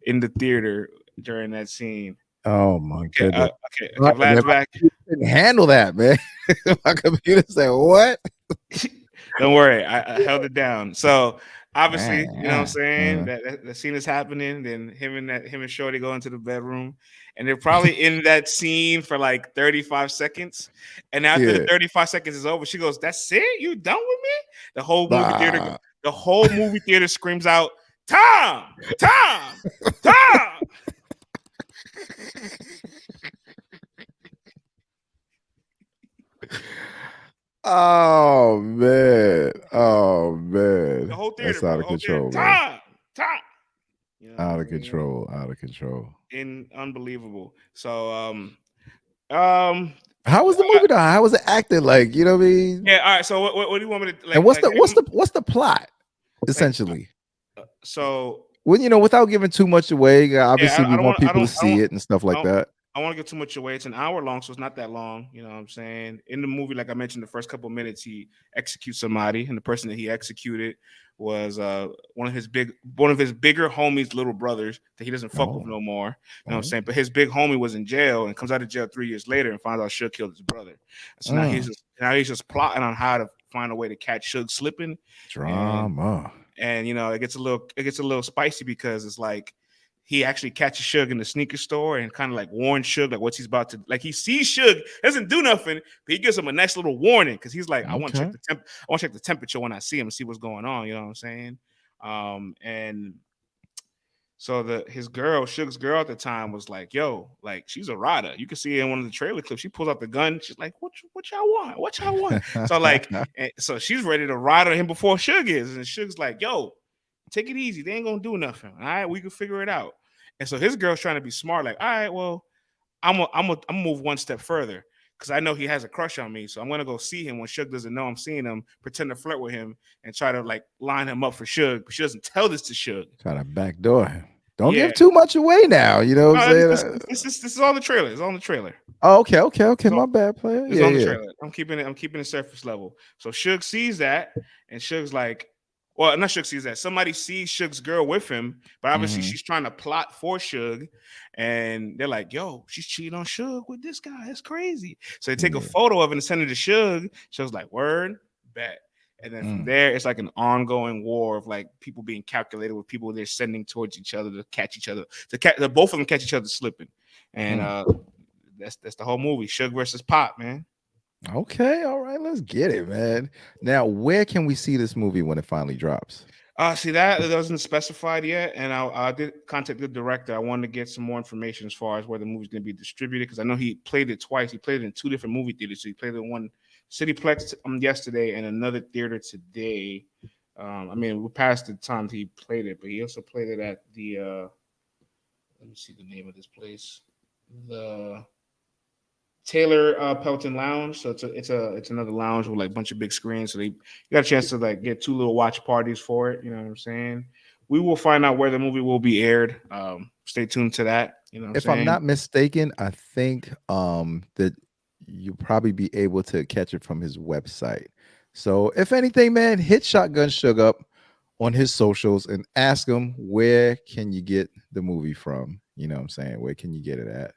in the theater during that scene. Oh my goodness. Okay, Vlad's back. Didn't handle that, man. My computer said, what? Don't worry, I held it down. So obviously, you know what I'm saying, that the scene is happening. Then him and Shorty go into the bedroom, and they're probably in that scene for like 35 seconds. And after the 35 seconds is over, she goes, "That's it? You done with me?" The whole movie theater screams out, "Tom! Tom! Tom!" Oh man! The whole theater, that's out of control, man. Tom! You know, out of control. Unbelievable. So, how was the movie though? How was it acted? Like, you know what I mean? Yeah. All right. So, what do you want me to? Like, and what's the plot? Essentially. So Well, without giving too much away, Yeah, obviously we I don't want want. I people to don't. I see don't. it and stuff I like don't, that. I want to get too much away. It's an hour long, so it's not that long. You know what I'm saying? In the movie, like I mentioned, the first couple of minutes, he executes somebody, and the person that he executed was one of his bigger homies' little brothers that he doesn't fuck with Oh, no more. You know what I'm oh, saying? But his big homie was in jail and comes out of jail 3 years later and finds out Suge killed his brother. So mm, now he's just plotting on how to find a way to catch Suge slipping, and drama. it gets a little spicy because it's like he actually catches Suge in the sneaker store and kind of like warns Suge like what he's about to like. He sees Suge, doesn't do nothing, but he gives him a nice little warning because he's like, I want to check Okay. the I want to check the temperature when I see him and see what's going on. You know what I'm saying? And so his girl, Suge's girl at the time, was like, "Yo, like she's a rider. You can see in one of the trailer clips. She pulls out the gun. She's like, what y'all want? What y'all want?" So like, so she's ready to ride on him before Suge is, and Suge's like, "Yo, take it easy. They ain't gonna do nothing. All right, we can figure it out." And so his girl's trying to be smart, like, "All right, well, I'm gonna move one step further." Because I know he has a crush on me, so I'm gonna go see him when Suge doesn't know I'm seeing him, pretend to flirt with him, and try to like line him up for Suge. But she doesn't tell this to Suge. Try to backdoor him. Don't Yeah, give too much away now. You know what I'm no, saying? this is all the trailer. It's on the trailer. Oh, okay. So My bad, player. it's Yeah, on the yeah. trailer. I'm keeping it surface level. So Suge sees that, and Suge's like, well, not Suge sees that. Somebody sees Suge's girl with him, but obviously Hmm. she's trying to plot for Suge, and they're like, "Yo, she's cheating on Suge with this guy. That's crazy." So they take a Yeah. photo of it and send it to Suge. Suge's like, "Word, bet." And then from Mm, there, it's like an ongoing war of like people being calculated with people they're sending towards each other to catch each other, both of them catch each other slipping, and mm. that's the whole movie. Suge versus Pop, man. Okay, all right. Let's get it, man. Now, where can we see this movie when it finally drops? See that it wasn't specified yet, and I did contact the director. I wanted to get some more information as far as where the movie's going to be distributed because I know he played it twice. He played it in two different movie theaters. So he played it in one Cityplex yesterday and another theater today. I mean, we're past the time he played it, but he also played it at the. Let me see the name of this place. The Taylor Pelton Lounge. So it's another lounge with like a bunch of big screens. So you got a chance to like get two little watch parties for it. You know what I'm saying? We will find out where the movie will be aired. Stay tuned to that. You know what I'm If I'm saying? not mistaken, I think that you'll probably be able to catch it from his website. So if anything, man, hit Shotgun Suge up on his socials and ask him where can you get the movie from? You know what I'm saying? Where can you get it at?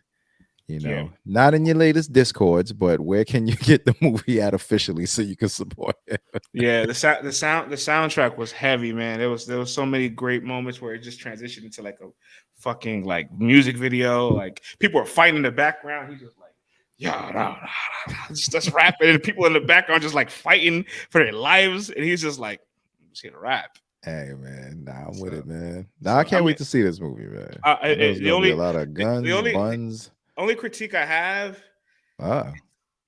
Yeah. Not in your latest discords, but where can you get the movie at officially so you can support it? Yeah, the soundtrack was heavy, man. There was so many great moments where it just transitioned into like a fucking like music video. Like people are fighting in the background. He's just like, yeah, nah, nah, nah, nah. Just rapping, and people in the background just like fighting for their lives, and he's just like, I'm just here to rap. Hey man, nah, I'm with So, it, man. Nah, I so I can't mean, wait to see this movie, man. I know it's the gonna be a only lot of the guns, only buns. only critique I have Ah,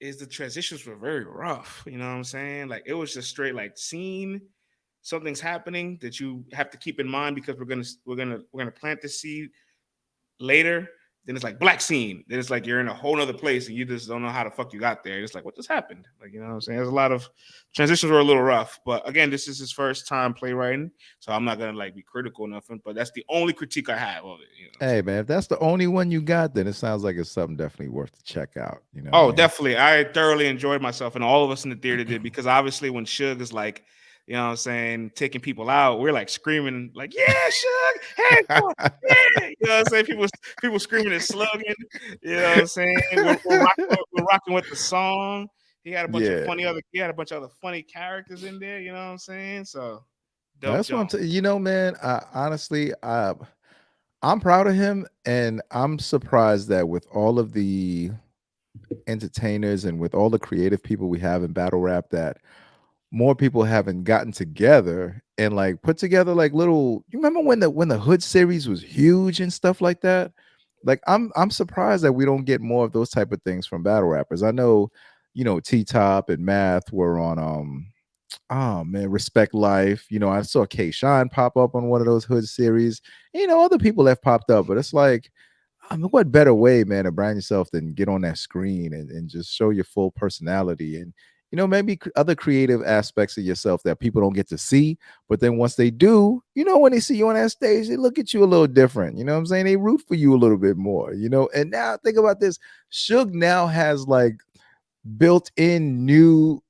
is the transitions were very rough. You know what I'm saying? Like it was just straight like scene. Something's happening that you have to keep in mind because we're gonna plant the seed later. Then it's like black scene. Then it's like you're in a whole other place and you just don't know how the fuck you got there. It's like what just happened? Like you know what I'm saying? There's a lot of transitions were a little rough. But again, this is his first time playwriting, so I'm not gonna like be critical or nothing. But that's the only critique I have of it. You know what I'm hey saying? man, if that's the only one you got, then it sounds like it's something definitely worth to check out. You know what I Oh, mean? definitely. I thoroughly enjoyed myself, and all of us in the theater did because obviously, when Suge is like, you know what I'm saying, taking people out, we're like screaming, like, yeah, Suge, hey, boy, yeah. You know what I'm saying? People screaming his slogan. You know what I'm saying? We're rocking with the song. Yeah. He had a bunch of other funny characters in there. You know what I'm saying? So dope, That's what I'm John. saying. Man, I honestly I'm proud of him, and I'm surprised that with all of the entertainers and with all the creative people we have in battle rap that more people haven't gotten together and like put together like little you remember when the hood series was huge and stuff like that. Like I'm surprised that we don't get more of those type of things from battle rappers. I know, T Top and Math were on oh man, Respect Life. I saw K Shine pop up on one of those hood series. Other people have popped up, but it's like, what better way, man, to brand yourself than get on that screen and just show your full personality and maybe other creative aspects of yourself that people don't get to see. But then once they do, when they see you on that stage, they look at you a little different. You know what I'm saying? They root for you a little bit more, And now think about this. Suge now has like built in new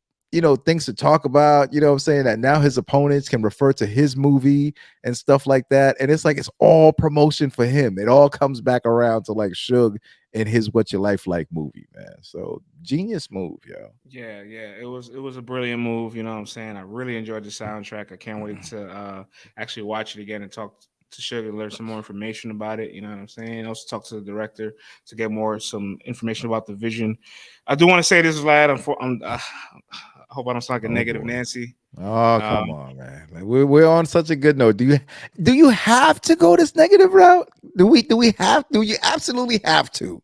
things to talk about, what I'm saying, that now his opponents can refer to his movie and stuff like that, and it's like it's all promotion for him. It all comes back around to like Suge and his What Your Life Like movie, man. So genius move, yo. Yeah, it was a brilliant move, you know what I'm saying? I really enjoyed the soundtrack. I can't wait to actually watch it again and talk to Sugar and learn some more information about it, you know what I'm saying? Also talk to the director to get some information about the vision. I do want to say this, Vlad. I hope I don't sound like a negative boy. Nancy. Oh, come on, man. Like, we're on such a good note. Do you have to go this negative route? Do you absolutely have to?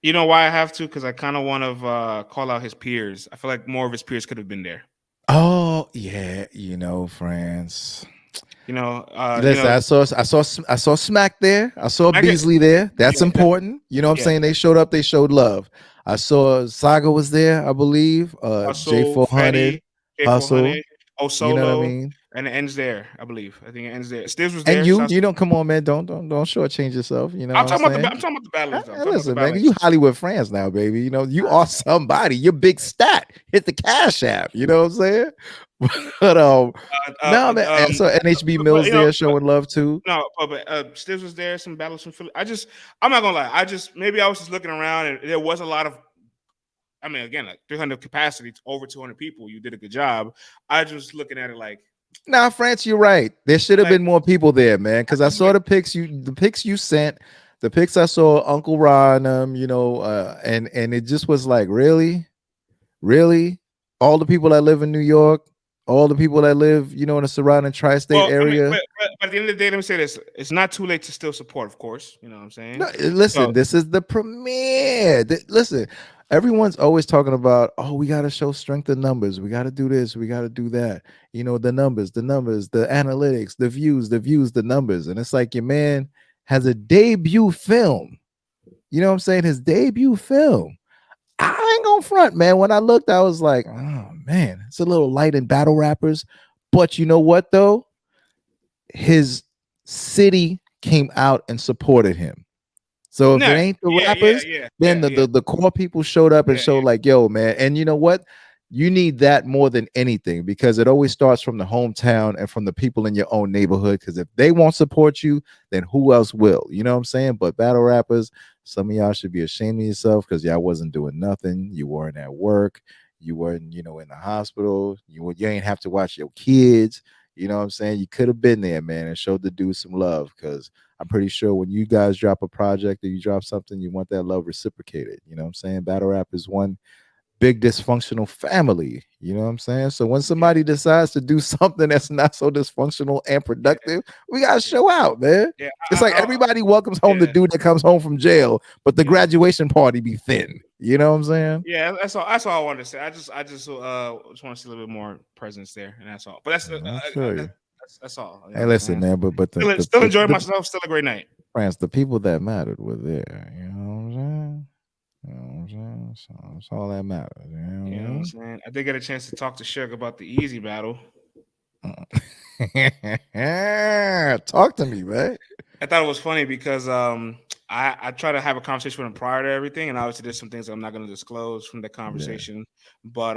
You know why I have to? Because I kind of want to call out his peers. I feel like more of his peers could have been there. Oh yeah, France. Listen, I saw Smack there. I saw Beasley there. That's important. You know what I'm saying? They showed up. They showed love. I saw Saga was there, I believe. J400, Hustle. Solo, you know what I mean? And it ends there, I believe. I think it ends there. Stiz was there. And you don't come on, man. Don't shortchange yourself. You know I'm talking about the battlers. Listen, man, you Hollywood France now, baby. You are somebody. You're big stat. Hit the Cash App. You know what I'm saying? But no, man. I saw NHB Mills there showing love too. No, but Stiz was there. Some battles from Philly. I'm not gonna lie. Maybe I was just looking around and there was a lot of. I mean, again, like 300 capacity, over 200 people. You did a good job. I just looking at it like. Nah, France, you're right. There should have been more people there, man. Because I saw the pics you sent, the pics I saw Uncle Ron, and it just was like, really, all the people that live in New York, all the people that live, in the surrounding tri-state area. I mean, but at the end of the day, let me say this: it's not too late to still support, of course. You know what I'm saying? No, listen, this is the premiere. Listen. Everyone's always talking about, we got to show strength in numbers. We got to do this. We got to do that. The numbers, the analytics, the views, the numbers. And it's like your man has a debut film. You know what I'm saying? His debut film. I ain't gonna front, man. When I looked, I was like, oh, man, it's a little light in battle rappers. But you know what, though? His city came out and supported him. So if it ain't the rappers, then the core people showed up and showed like, yo, man. And you know what? You need that more than anything, because it always starts from the hometown and from the people in your own neighborhood. Because if they won't support you, then who else will? You know what I'm saying? But battle rappers, some of y'all should be ashamed of yourself because y'all wasn't doing nothing. You weren't at work. You weren't, in the hospital. You ain't have to watch your kids. You know what I'm saying? You could have been there, man, and showed the dude some love, because I'm pretty sure when you guys drop a project or you drop something, you want that love reciprocated. You know what I'm saying? Battle rap is one big dysfunctional family. You know what I'm saying? So when somebody decides to do something that's not so dysfunctional and productive, we got to show out, man. Yeah, it's like everybody welcomes home the dude that comes home from jail, but the graduation party be thin. You know what I'm saying? Yeah, that's all I wanted to say. I just want to see a little bit more presence there, and that's all. But that's all. Hey, listen, man. But still enjoying myself. Still a great night. France, the people that mattered were there. You know what I'm saying? You know what I'm saying? So that's all that matters. You know what I'm saying? I did get a chance to talk to Suge about the Eazy battle. Talk to me, man. I thought it was funny because I tried to have a conversation with him prior to everything, and obviously there's some things that I'm not going to disclose from the conversation. Yeah. But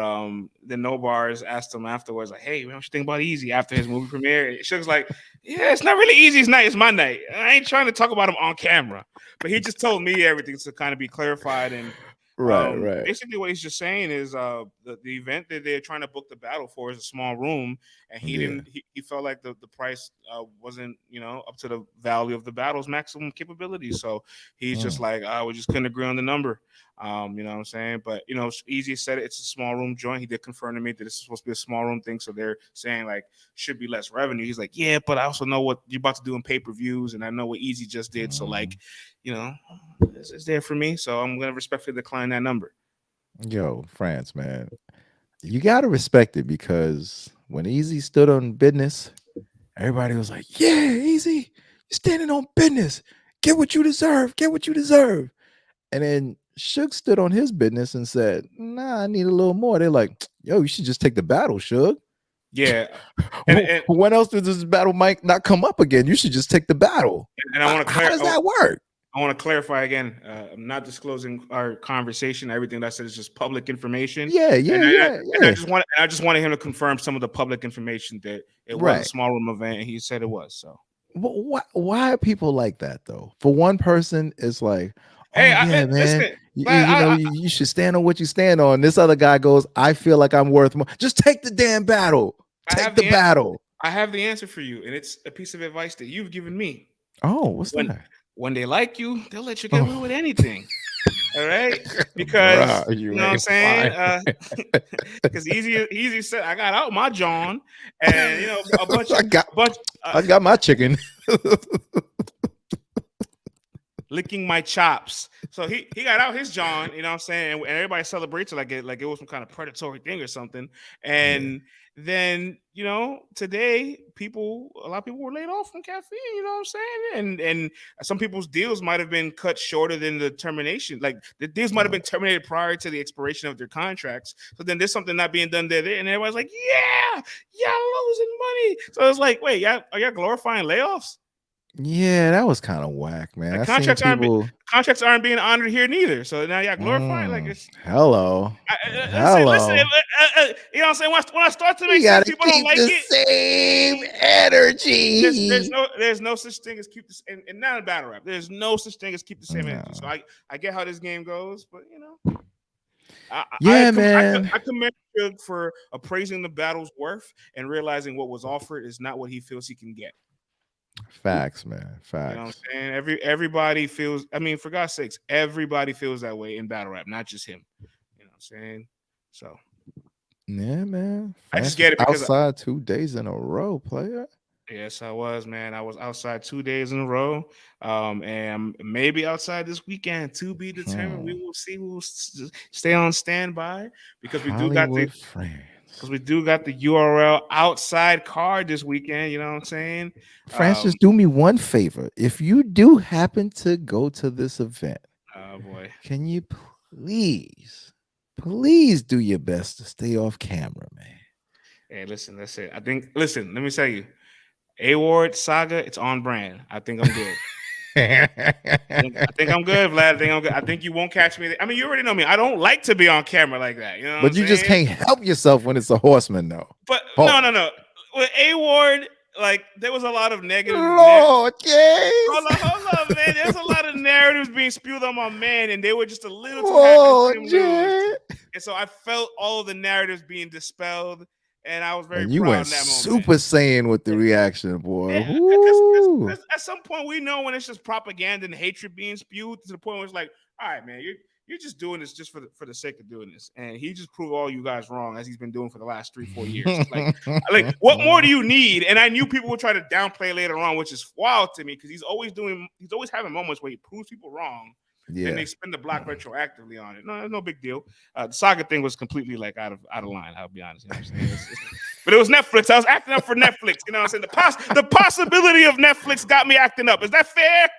the No Bars asked him afterwards, like, "Hey, what you think about Eazy after his movie premiere?" Suge's like, "Yeah, it's not really Eazy's night; it's my night. I ain't trying to talk about him on camera." But he just told me everything to kind of be clarified. And right. Basically, what he's just saying is the event that they're trying to book the battle for is a small room, and he felt like the price wasn't up to the value of the battle's maximum capability. So he's just like, we just couldn't agree on the number. You know what I'm saying? But Eazy said it's a small room joint. He did confirm to me that it's supposed to be a small room thing. So they're saying like should be less revenue. He's like, yeah, but I also know what you're about to do in pay-per-views, and I know what Eazy just did. So like, it's there for me. So I'm gonna respectfully decline that number. Yo, France, man, you gotta respect it, because when Eazy stood on business, everybody was like, yeah, Eazy, you're standing on business. Get what you deserve. Get what you deserve. And then Suge stood on his business and said, "Nah, I need a little more." They're like, "Yo, you should just take the battle, Suge." Yeah, and When else does this battle might not come up again? You should just take the battle. and I want to How does that work? I want to clarify again. I'm not disclosing our conversation. Everything that I said is just public information. Yeah. And I just wanted him to confirm some of the public information that it was a Right. small room event, and he said it was. So Why are people like that though? For one person, it's like, oh hey, yeah, man, listen, but you should stand on what you stand on. This other guy goes, I feel like I'm worth more. Just take the damn battle. Take the battle. I have the answer for you, and it's a piece of advice that you've given me. Oh, what's that? When they like you, they'll let you get away with anything. All right, because Bruh, you know what I'm saying. Because easy said, I got out my John, and I got my chicken. Licking my chops. So he got out his John, you know what I'm saying, and everybody celebrates it like it was some kind of predatory thing or something. And then today a lot of people were laid off from caffeine, you know what I'm saying, and some people's deals might have been cut shorter than the termination. Like the deals might have been terminated prior to the expiration of their contracts. So then there's something not being done there, and everybody's like, yeah, y'all losing money. So it's like, wait, are y'all glorifying layoffs? Yeah, that was kind of whack, man. Like contracts aren't being honored here neither. So now y'all glorifying like it's hello. Listen, you know what I'm saying? When I start to make sense, people don't like it. Same energy. There's no such thing as keep this, and not in battle rap. There's no such thing as keep the same energy. So I get how this game goes, but I commend Suge for appraising the battle's worth and realizing what was offered is not what he feels he can get. Facts, man. Facts. You know what I'm saying? Everybody feels, I mean, for God's sakes, everybody feels that way in battle rap, not just him. You know what I'm saying? So yeah, man. I just get it because outside 2 days in a row, player. Yes, I was, man. I was outside 2 days in a row. And maybe outside this weekend to be determined. We will see. We'll stay on standby because we do got the URL outside card this weekend. You know what I'm saying? France, just do me one favor. If you do happen to go to this event, oh boy, can you please do your best to stay off camera, man? Hey, listen, that's it. Listen, let me tell you, WOTY Saga, it's on brand. I think I'm good. I think I'm good, Vlad. I think you won't catch me. I mean, you already know me. I don't like to be on camera like that. You know, but you just can't help yourself when it's a horseman, though. But no. With WOTY, like there was a lot of negative. Lord, hold on, man. There's a lot of narratives being spewed on my man, and they were just a little too happy. And so I felt all of the narratives being dispelled. And I was very proud. You went in that Super Saiyan with the reaction, boy. Yeah, at some point, we know when it's just propaganda and hatred being spewed to the point where it's like, all right, man, you're just doing this just for the sake of doing this. And he just proved all you guys wrong, as he's been doing for the last 3-4 years. like, what more do you need? And I knew people would try to downplay later on, which is wild to me because he's always having moments where he proves people wrong. Yeah. And they spend the block retroactively on it. No big deal. The Saga thing was completely like out of line. I'll be honest. You know what I'm saying? But it was Netflix. I was acting up for Netflix. You know what I'm saying? The possibility of Netflix got me acting up. Is that fair?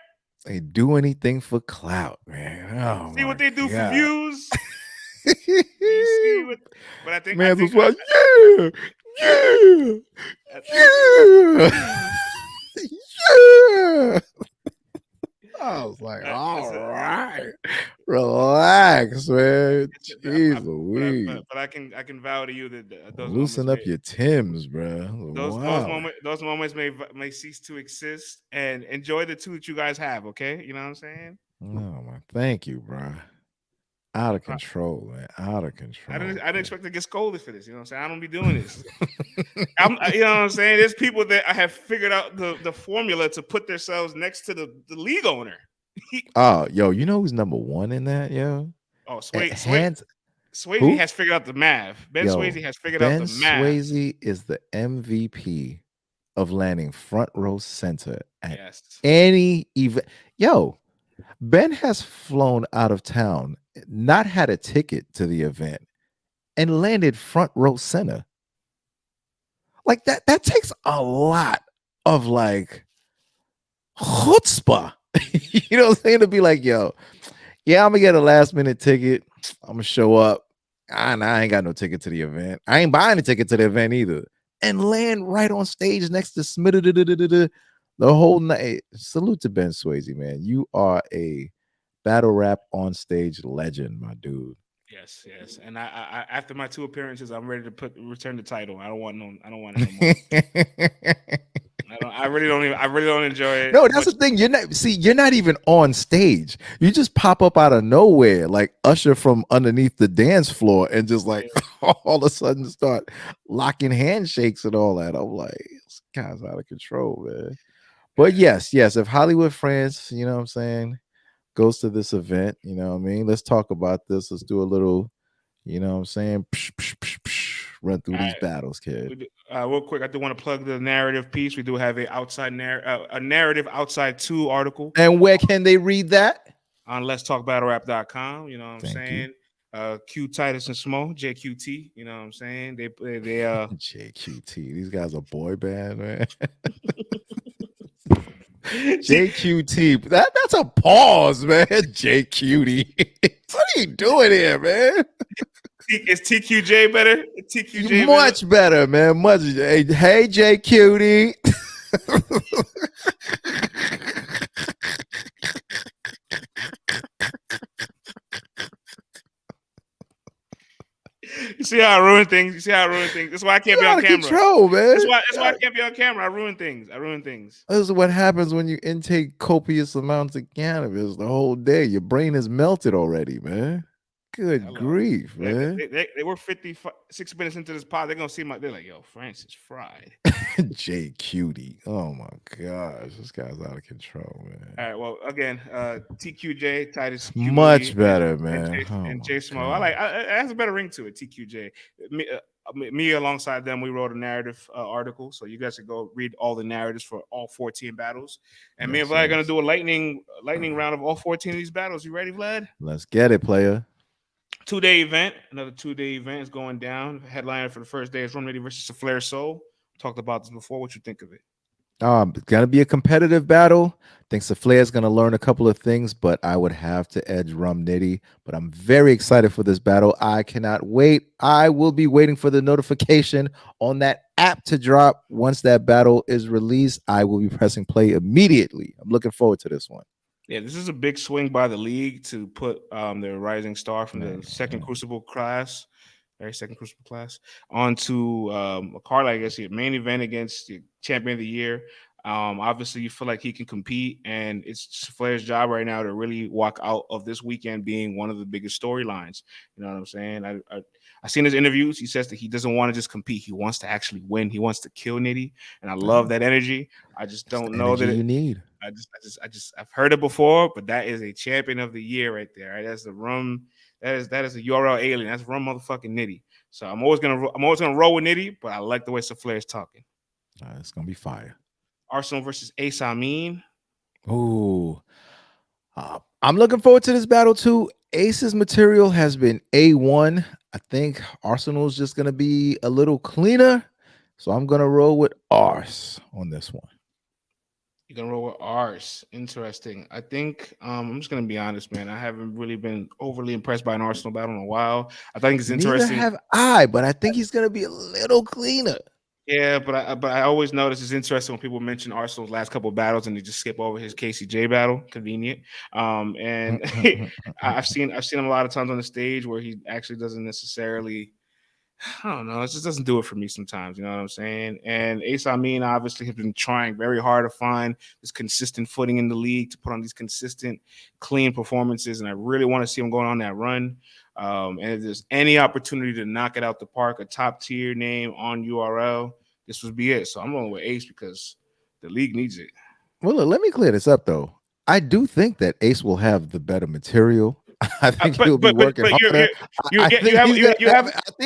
They do anything for clout, man. Oh, see what they do for views. But I think man was like, yeah. I was like, all right, relax, man. Jeez Louise. But I can vow to you that those loosen up your Timbs, bro. Those moments may cease to exist, and enjoy the two that you guys have. Okay, you know what I'm saying? No, man. Thank you, bro. Out of control, man. Out of control. I didn't expect to get scolded for this. You know what I'm saying? I don't be doing this. You know what I'm saying? There's people that I have figured out the formula to put themselves next to the league owner. Oh, yo, you know who's number one in that, yo? Oh, Swayze has figured out the math. Swayze has figured out the math. Swayze is the MVP of landing front row center at any event. Yo, Ben has flown out of town, not had a ticket to the event, and landed front row center. Like that takes a lot of like chutzpah. You know what I'm saying? To be like, yo, Yeah, I'm gonna get a last minute ticket. I'm gonna show up. I ain't got no ticket to the event. I ain't buying a ticket to the event either. And land right on stage next to Smith the whole night. Salute to Ben Swayze, man. You are a battle rap on stage legend, my dude. Yes, yes. And I after my 2 appearances, I'm ready to return the title. I don't want it no more. I really don't enjoy it. No, that's the thing. You're not even on stage. You just pop up out of nowhere, like Usher from underneath the dance floor, and just like all of a sudden start locking handshakes and all that. I'm like, this guy's out of control, man. But yes, if Hollywood France, you know what I'm saying, goes to this event, you know what I mean? Let's talk about this. Let's do a little, you know what I'm saying, run through these battles, kid. Real quick, I do want to plug the narrative piece. We do have a narrative outside 2 article. And where can they read that? On letstalkbattlerap.com. You know what I'm saying? Q Titus and Smo, JQT. You know what I'm saying? They JQT. These guys are boy band, man. JQT. That's a pause, man. JQT. What are you doing here, man? Is TQJ better? TQJ much better, man. Much. Hey, JQT. You see how I ruin things? That's why I can't be on camera. Control, man. That's why I can't be on camera. I ruin things. This is what happens when you intake copious amounts of cannabis the whole day. Your brain is melted already, man. Good grief, man. They were 56 minutes into this pod. They're gonna see they're like, yo, Francis fried. JQT. Oh my gosh. This guy's out of control, man. All right. Well, again, TQJ, Titus QB, much better, man. And J Smo. It has a better ring to it, TQJ. Me alongside them, we wrote a narrative article. So you guys should go read all the narratives for all 14 battles. And me and Vlad are gonna do a lightning round of all 14 of these battles. You ready, Vlad? Let's get it, player. 2-day event. Another 2-day event is going down. Headliner for the first day is Rum Nitty versus Flair Soul. Talked about this before. What you think of it? It's gonna be a competitive battle. I think Flair is gonna learn a couple of things, but I would have to edge Rum Nitty. But I'm very excited for this battle. I cannot wait. I will be waiting for the notification on that app to drop. Once that battle is released, I will be pressing play immediately. I'm looking forward to this one. Yeah, this is a big swing by the league to put their rising star from the second Crucible class, onto a card, I guess, main event against the champion of the year. Obviously, you feel like he can compete, and it's Flair's job right now to really walk out of this weekend being one of the biggest storylines. You know what I'm saying? I've seen his interviews. He says that he doesn't want to just compete. He wants to actually win. He wants to kill Nitty, and I love that energy. I just don't know that you need. I've heard it before, but that is a champion of the year right there. Right? That's the Rum. That is a URL alien. That's Rum motherfucking Nitty. So I'm always gonna roll with Nitty, but I like the way Flair is talking. It's gonna be fire. Arsenal versus Ace Amin. Oh, I'm looking forward to this battle too. Ace's material has been A1. I think Arsenal's just gonna be a little cleaner, so I'm gonna roll with Ars on this one. You're gonna roll with Ars. Interesting. I think I'm just gonna be honest, man. I haven't really been overly impressed by an Arsenal battle in a while. I think it's interesting. Neither have I, but I think he's gonna be a little cleaner. Yeah, but I always notice it's interesting when people mention Arsenal's last couple of battles and they just skip over his KCJ battle. Convenient. And I've seen him a lot of times on the stage where he actually doesn't necessarily. I don't know. It just doesn't do it for me sometimes. You know what I'm saying? And Ace Amin obviously has been trying very hard to find this consistent footing in the league to put on these consistent, clean performances. And I really want to see him going on that run. And if there's any opportunity to knock it out the park, a top tier name on URL, this would be it. So I'm going with Ace because the league needs it. Well, look, let me clear this up though. I do think that Ace will have the better material. I think he'll be working harder. I think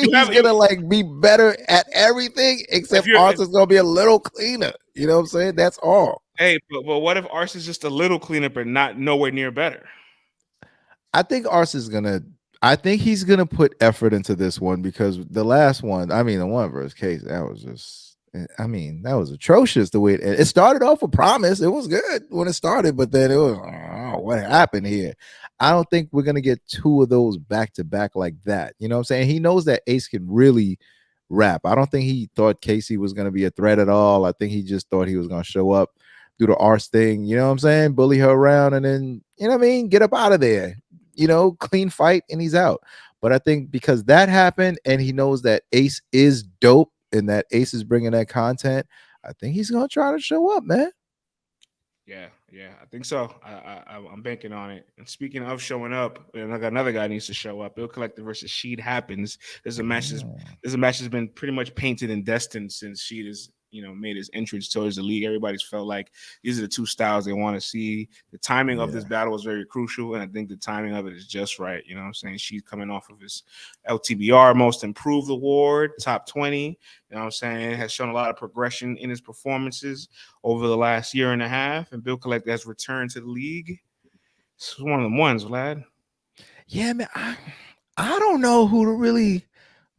he's gonna like be better at everything, except Ars is gonna be a little cleaner. You know what I'm saying? That's all. Hey, but what if Ars is just a little cleaner, but not nowhere near better? I think Ars is gonna. I think he's gonna put effort into this one because the last one, I mean, the one versus Case, that was just. I mean, that was atrocious the way it started off with promise. It was good when it started, but then it was what happened here? I don't think we're gonna get two of those back to back like that. You know what I'm saying? He knows that Ace can really rap. I don't think he thought Casey was gonna be a threat at all. I think he just thought he was gonna show up, do the arse thing, you know what I'm saying? Bully her around and then, you know what I mean, get up out of there. You know, clean fight and he's out. But I think because that happened and he knows that Ace is dope and that Ace is bringing that content, I think he's gonna try to show up, man. Yeah, I think so. I'm banking on it. And speaking of showing up, and I got another guy needs to show up. Bill Collector versus Sheed happens. There's a match that's been pretty much painted and destined since Sheed has made his entrance towards the league. Everybody's felt like these are the two styles they want to see. The timing of this battle was very crucial, and I think the timing of it is just right. You know what I'm saying? She's coming off of his LTBR Most Improved Award, top 20. You know what I'm saying? Has shown a lot of progression in his performances over the last year and a half, and Bill Collector has returned to the league. This is one of them ones, Vlad. Yeah, man. I don't know who to really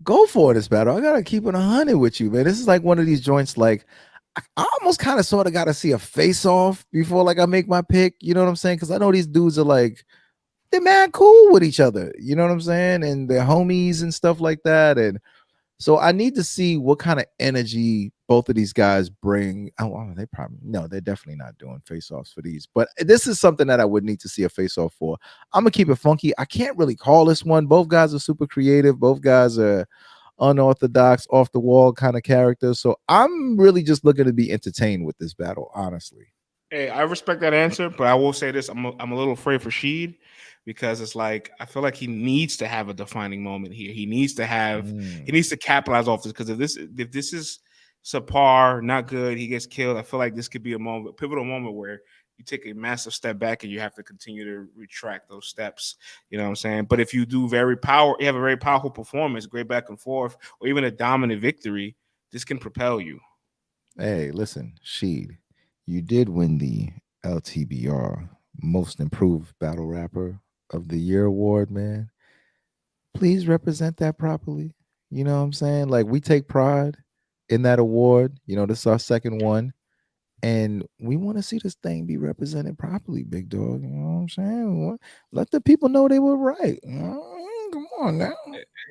go for this battle. I gotta keep it 100 with you, man. This is like one of these joints. Like, I almost kind of sort of got to see a face off before like I make my pick. You know what I'm saying? Because I know these dudes are like, they're mad cool with each other. You know what I'm saying? And they're homies and stuff like that. And so I need to see what kind of energy both of these guys bring. Oh, they're definitely not doing face-offs for these. But this is something that I would need to see a face-off for. I'm gonna keep it funky. I can't really call this one. Both guys are super creative. Both guys are unorthodox, off the wall kind of characters. So I'm really just looking to be entertained with this battle, honestly. Hey, I respect that answer, but I will say this: I'm a little afraid for Sheed because it's like I feel like he needs to have a defining moment here. He needs to capitalize off this because if this is subpar, not good, he gets killed. I feel like this could be a pivotal moment where you take a massive step back and you have to continue to retract those steps. You know what I'm saying? But if you have a very powerful performance, great back and forth, or even a dominant victory, this can propel you. Hey, listen, Sheed, you did win the LTBR Most Improved Battle Rapper of the Year award, man. Please represent that properly. You know what I'm saying? Like, we take pride in that award. You know, this is our second one. And we want to see this thing be represented properly, big dog. You know what I'm saying? Let the people know they were right. Come on now.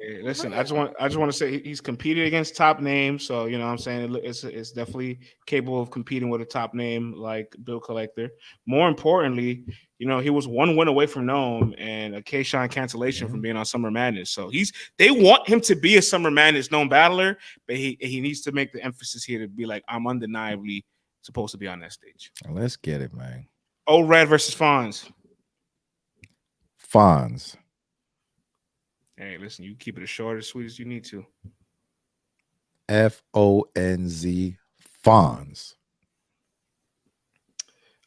Hey, listen, I just want to say he's competed against top names, so you know what I'm saying it's definitely capable of competing with a top name like Bill Collector. More importantly, he was one win away from Gnome and a K-Shine cancellation from being on Summer Madness. So they want him to be a Summer Madness Gnome battler, but he needs to make the emphasis here to be like, I'm undeniably supposed to be on that stage. Let's get it, man. Red versus Fonz. Fonz. Hey, listen, you keep it as short as sweet as you need to. Fonz. Fonz.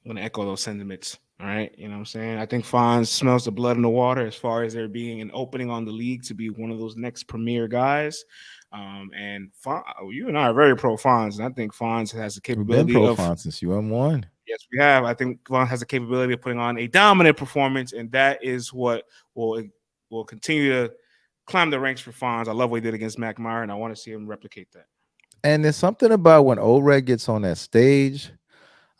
I'm gonna echo those sentiments. All right, you know what I'm saying? I think Fonz smells the blood in the water as far as there being an opening on the league to be one of those next premier guys. And you and I are very pro Fonz, and I think Fonz has the capability We've been pro Fonz since UM1. Yes, we have. I think Fonz has the capability of putting on a dominant performance, and that is what will continue to climb the ranks for Fonz. I love what he did against Mac Meyer, and I want to see him replicate that. And there's something about when Red gets on that stage.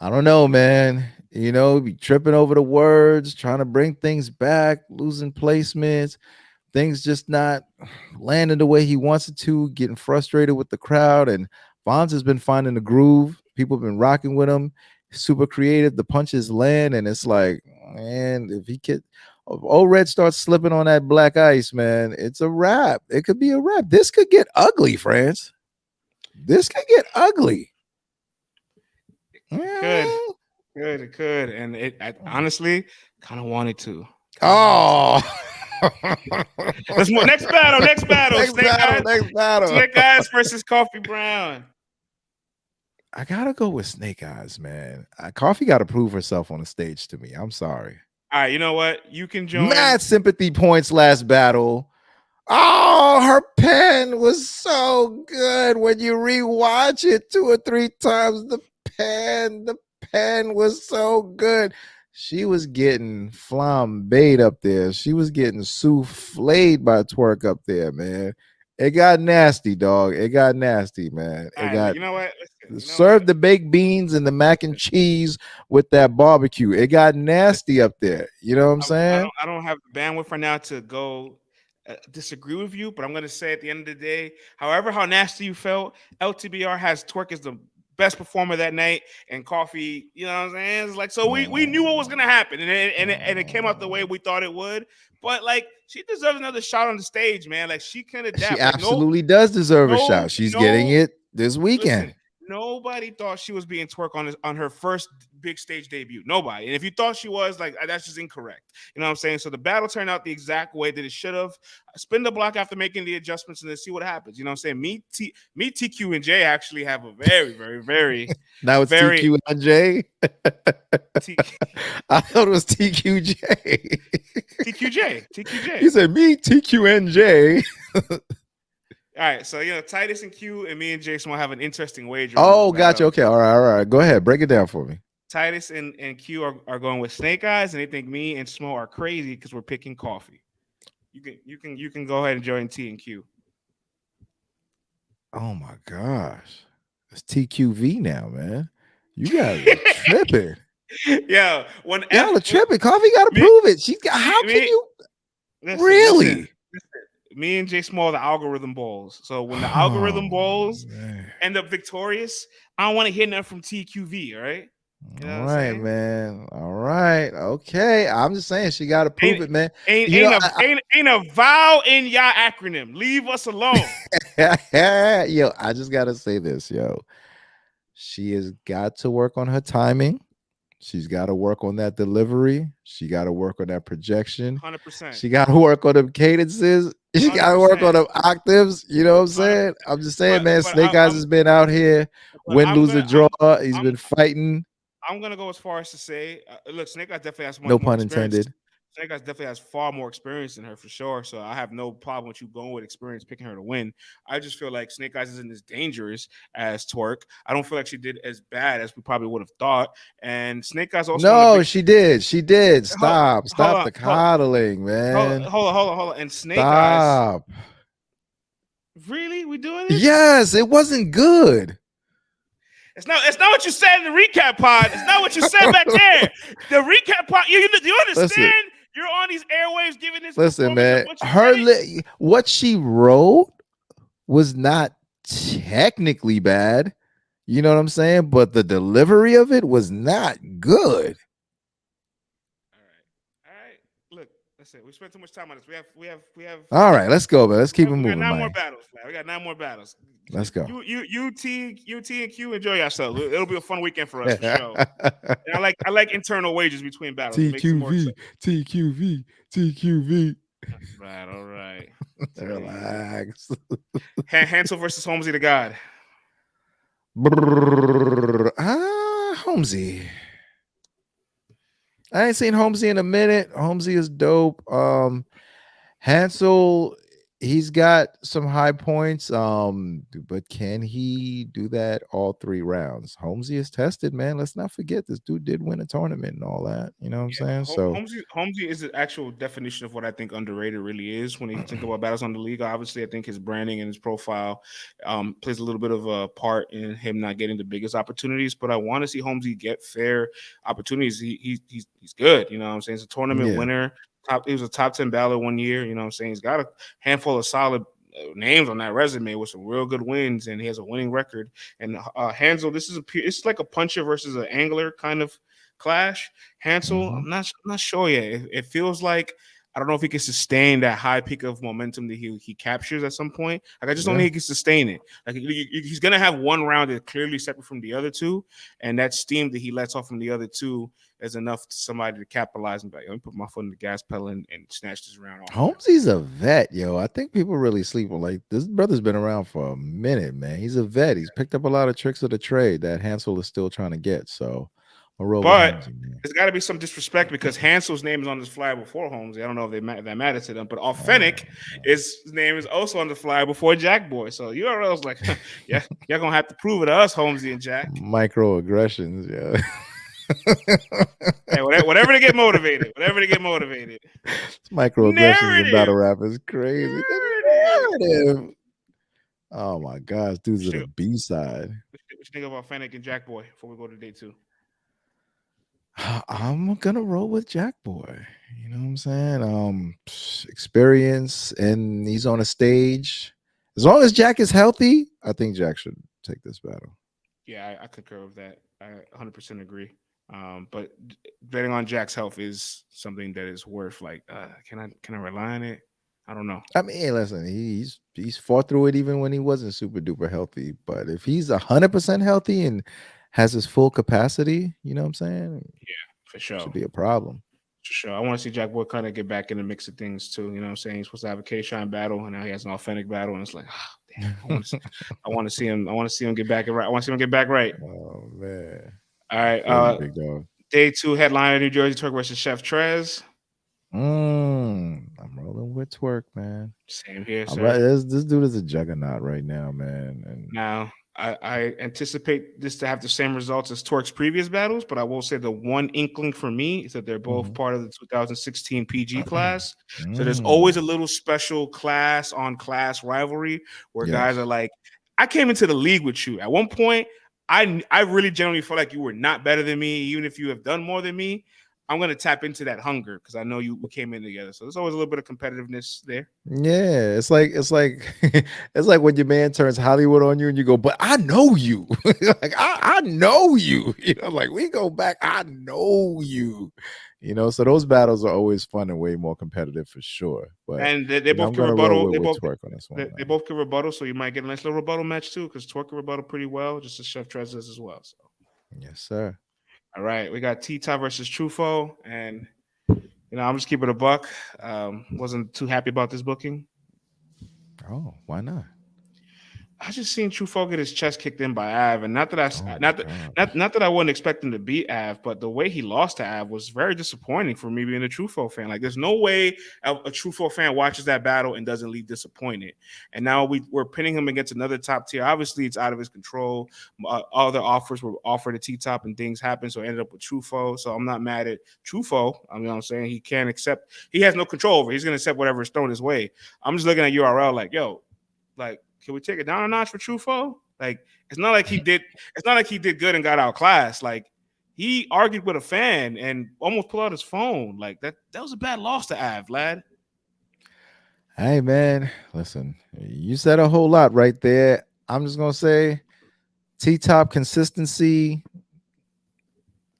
I don't know, man. Be tripping over the words, trying to bring things back, losing placements, things just not landing the way he wants it to, getting frustrated with the crowd. And Fonz has been finding the groove. People have been rocking with him. Super creative. The punches land, and it's like, man, if Red starts slipping on that black ice, man, it's a wrap. It could be a wrap. This could get ugly, friends. This could get ugly. It could. And I honestly kind of wanted to. Oh. Let's move. Next battle. Next battle. Snake Eyes versus Coffee Brown. I gotta go with Snake Eyes, man. Coffee got to prove herself on the stage to me. I'm sorry. All right, you know what? You can join. Mad sympathy points last battle. Oh, her pen was so good. When you rewatch it 2 or 3 times, the pen was so good. She was getting flambéed up there. She was getting souffled by Twerk up there, man. It got nasty, dog. It got nasty, man. It got you know what? Listen, served the baked beans and the mac and cheese with that barbecue. It got nasty up there. You know what I'm saying? I don't have the bandwidth right now to go disagree with you, but I'm gonna say at the end of the day, however how nasty you felt, LTBR has Twerk as the best performer that night, and Coffee, you know what I'm saying? It's like, so we knew what was gonna happen, and it came out the way we thought it would. But like, she deserves another shot on the stage, man. Like, she can adapt. She Like, absolutely does deserve a shot. She's getting it this weekend. Listen, nobody thought she was being Twerk on her first big stage debut. Nobody. And if you thought she was, like, that's just incorrect. You know what I'm saying? So the battle turned out the exact way that it should have. Spin the block after making the adjustments and then see what happens. You know what I'm saying? Me, TQ, and J actually have a very, very, very now it's very, TQ and J. I thought it was TQJ. TQJ. You said me, TQ and J. All right, so Titus and Q and me and Jason will have an interesting wager. Oh, gotcha. Okay, all right. Go ahead, break it down for me. Titus and Q are going with Snake Eyes, and they think me and Smo are crazy because we're picking Coffee. You can go ahead and join T and Q. Oh my gosh, it's TQV now, man. You guys are tripping. Yeah, y'all are tripping. Coffee got to prove it. She's got. How can you? Really? Listen. Me and Jay Small, the algorithm balls. So when the algorithm balls end up victorious, I don't want to hear nothing from TQV. All right. All right, man. All right. Okay. I'm just saying she got to prove it, man. Ain't a vowel in y'all acronym. Leave us alone. Yo, I just got to say this, yo. She has got to work on her timing. She's got to work on that delivery. She got to work on that projection. 100%. She got to work on them cadences. She got to work on them octaves. You know what I'm saying? I'm just saying, man. Snake Eyes has been out here, win, lose, or draw. He's been fighting. I'm gonna go as far as to say, look, Snake Eyes definitely has no pun intended. Snake Eyes definitely has far more experience than her for sure. So I have no problem with you going with experience, picking her to win. I just feel like Snake Eyes isn't as dangerous as Twerk. I don't feel like she did as bad as we probably would have thought. And Snake Eyes also. No, she did. She did. Stop the coddling, man. Hold on. And Snake Eyes. Really? We doing this? Yes, it wasn't good. It's not what you said in the recap pod. It's not what you said back there. The recap pod. You understand? Listen, you're on these airwaves giving this. Listen, man. What she wrote was not technically bad. You know what I'm saying? But the delivery of it was not good. All right. Look, that's it. We spent too much time on this. We have. All right, let's go, man. Let's keep it moving. We got 9 more battles. We got 9 more battles. Let's go. UT and Q, enjoy yourselves. It'll be a fun weekend for us for sure. And I like internal wages between battles. TQV. All right. Relax. Hansel versus Holmesy the God. Holmesy. I ain't seen Holmesy in a minute. Holmesy is dope. Hansel, he's got some high points, but can he do that all 3 rounds? Holmesy is tested, man. Let's not forget this dude did win a tournament and all that. You know what I'm saying? So Holmesy is the actual definition of what I think underrated really is when you think about battles on the league. Obviously, I think his branding and his profile plays a little bit of a part in him not getting the biggest opportunities. But I want to see Holmesy get fair opportunities. He's good. You know what I'm saying? He's a tournament winner. He was a top 10 battler one year. You know what I'm saying? He's got a handful of solid names on that resume with some real good wins, and he has a winning record. And Hansel, this is like a puncher versus an angler kind of clash. Hansel, I'm not sure yet. It feels like I don't know if he can sustain that high peak of momentum that he captures at some point. Like I just don't think he can sustain it. Like he's gonna have one round that's clearly separate from the other 2, and that steam that he lets off from the other 2 is enough to somebody to capitalize and be like, let me put my foot in the gas pedal and snatch this round off. Holmesy's a vet, yo. I think people really sleep on like this brother's been around for a minute, man. He's a vet. He's picked up a lot of tricks of the trade that Hansel is still trying to get. So but there's got to be some disrespect because Hansel's name is on this flyer before Holmesy. I don't know if that matters to them, but Authentic his name is also on the flyer before Jack Boy. So URL's like, yeah, y'all gonna have to prove it to us, Holmesy and Jack. Microaggressions, yeah. Hey, whatever to get motivated. Microaggressions in battle rap is crazy. Narrative. Oh my gosh, dudes What are you the B side. what you think about Fennec and Jack Boy before we go to day 2? I'm gonna roll with Jack Boy. You know what I'm saying? Experience, and he's on a stage. As long as Jack is healthy, I think Jack should take this battle. Yeah, I concur with that. I 100% agree. But betting on Jack's health is something that is worth like. Can I rely on it? I don't know. I mean, hey, listen, he's fought through it even when he wasn't super duper healthy. But if he's 100% healthy and has his full capacity, you know what I'm saying? Yeah, for sure. Should be a problem. For sure. I want to see Jack Boy kind of get back in the mix of things too. You know what I'm saying? He's supposed to have a K-Shine battle, and now he has an authentic battle, and it's like, oh, damn. I want to see him. I want to see him get back right. I want to see him get back right. Oh man. All right. Feel you, big dog. Day 2 headliner: New Jersey Twerk versus Chef Trez. I'm rolling with Twerk, man. Same here, I'm sir. right, this dude is a juggernaut right now, man. And Now, I anticipate this to have the same results as Twerk's previous battles, but I will say the one inkling for me is that they're both part of the 2016 PG class. So there's always a little special class on class rivalry where guys are like, I came into the league with you. At one point, I really genuinely felt like you were not better than me, even if you have done more than me. I'm gonna tap into that hunger because I know we came in together. So there's always a little bit of competitiveness there. yeah, it's like it's like when your man turns Hollywood on you and you go, but I know you. Like I know you. You know, like we go back, I know you. You know, so those battles are always fun and way more competitive for sure. But And they both I'm can gonna roll rebuttal. with Twerk on this one. They both can rebuttal, so you might get a nice little rebuttal match too, because Twerk can rebuttal pretty well, just as Chef Trez does as well. So, yes, sir. all right, we got T-Top versus Trufo, and I'm just keeping it a buck. Wasn't too happy about this booking. Oh, why not? I just seen Truffaut get his chest kicked in by Av, and not that I wasn't expecting to beat Av, but the way he lost to Av was very disappointing for me being a Truffaut fan. Like, there's no way a Truffaut fan watches that battle and doesn't leave disappointed. And now we're pinning him against another top tier. Obviously, it's out of his control. Other offers were offered at T-Top, and things happened, so I ended up with Truffaut. So I'm not mad at Truffaut. I mean, I'm saying he can't accept. He has no control over it. He's going to accept whatever is thrown his way. I'm just looking at URL like, yo, like, can we take it down a notch for Truffaut? Like, it's not like he did good and got outclassed. Like, he argued with a fan and almost pulled out his phone. Like, that was a bad loss to Av, Vlad. Hey man, listen, you said a whole lot right there. I'm just gonna say T-Top consistency,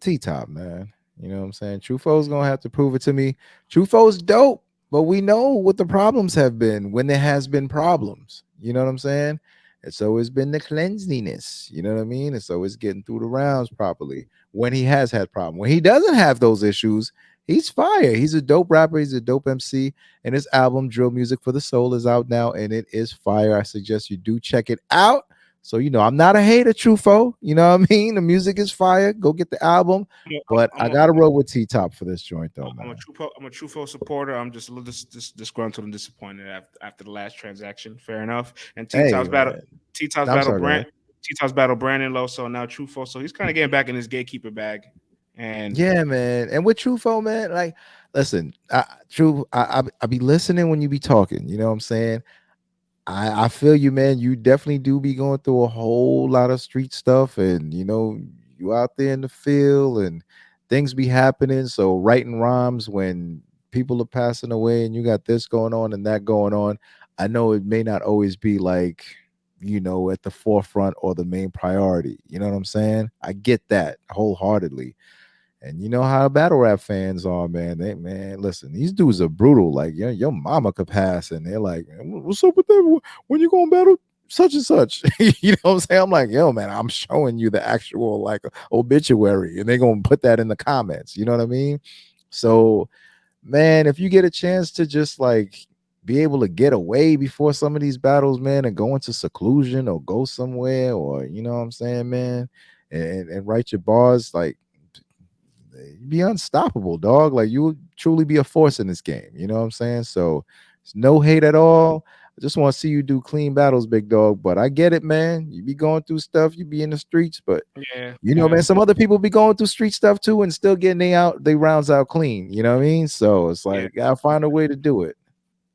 T-Top, man. You know what I'm saying? Trufo's gonna have to prove it to me. Trufo's dope, but we know what the problems have been when there has been problems. You know what I'm saying? It's always been the cleanliness. You know what I mean? It's always getting through the rounds properly when he has had problems. When he doesn't have those issues, he's fire. He's a dope rapper. He's a dope MC. And his album, Drill Music for the Soul, is out now, and it is fire. I suggest you do check it out. So, I'm not a hater, Trufo. You know what I mean? The music is fire. Go get the album. But I got to roll with T-Top for this joint, though, man. I'm a Trufo supporter. I'm just a little disgruntled and disappointed after the last transaction. Fair enough. And T-Top's battle Brandon Lowe. So now Trufo. So he's kind of getting back in his gatekeeper bag. And yeah, man. And with Trufo, man, like, listen, I be listening when you be talking. You know what I'm saying? I feel you, man. You definitely do be going through a whole lot of street stuff, and you out there in the field and things be happening. So writing rhymes when people are passing away and you got this going on and that going on, I know it may not always be like at the forefront or the main priority. You know what I'm saying? I get that wholeheartedly. And you know how battle rap fans are, man. Listen, these dudes are brutal. Like, your mama could pass, and they're like, "What's up with that? When you gonna battle such and such?" You know what I'm saying? I'm like, "Yo, man, I'm showing you the actual like obituary, and they're gonna put that in the comments." You know what I mean? So, man, if you get a chance to just like be able to get away before some of these battles, man, and go into seclusion or go somewhere, or you know what I'm saying, man, and write your bars like. Be unstoppable, dog. Like, you would truly be a force in this game. You know what I'm saying? So it's no hate at all. I just want to see you do clean battles, big dog. But I get it, man. You be going through stuff, you be in the streets, but man, some other people be going through street stuff too and still getting they rounds out clean. You know what I mean? So it's like, gotta find a way to do it.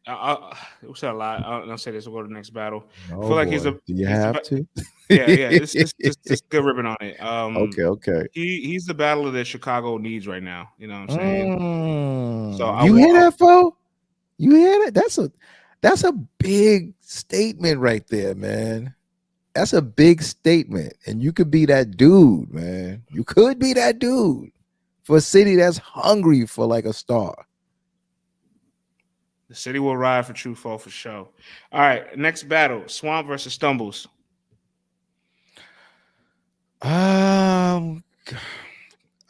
What's that a lot? I'll say this. We'll go to the next battle. I Oh feel like he's boy, a do you he's the have to? yeah. This good ribbon on it. Okay. He's the battler that Chicago needs right now. You know what I'm saying? So I You hear want that, fo? You hear that? That's a big statement right there, man. That's a big statement, and you could be that dude, man. You could be that dude for a city that's hungry for like a star. the city will ride for True Fall for sure. All right, next battle: Swamp versus Stumbles. Um,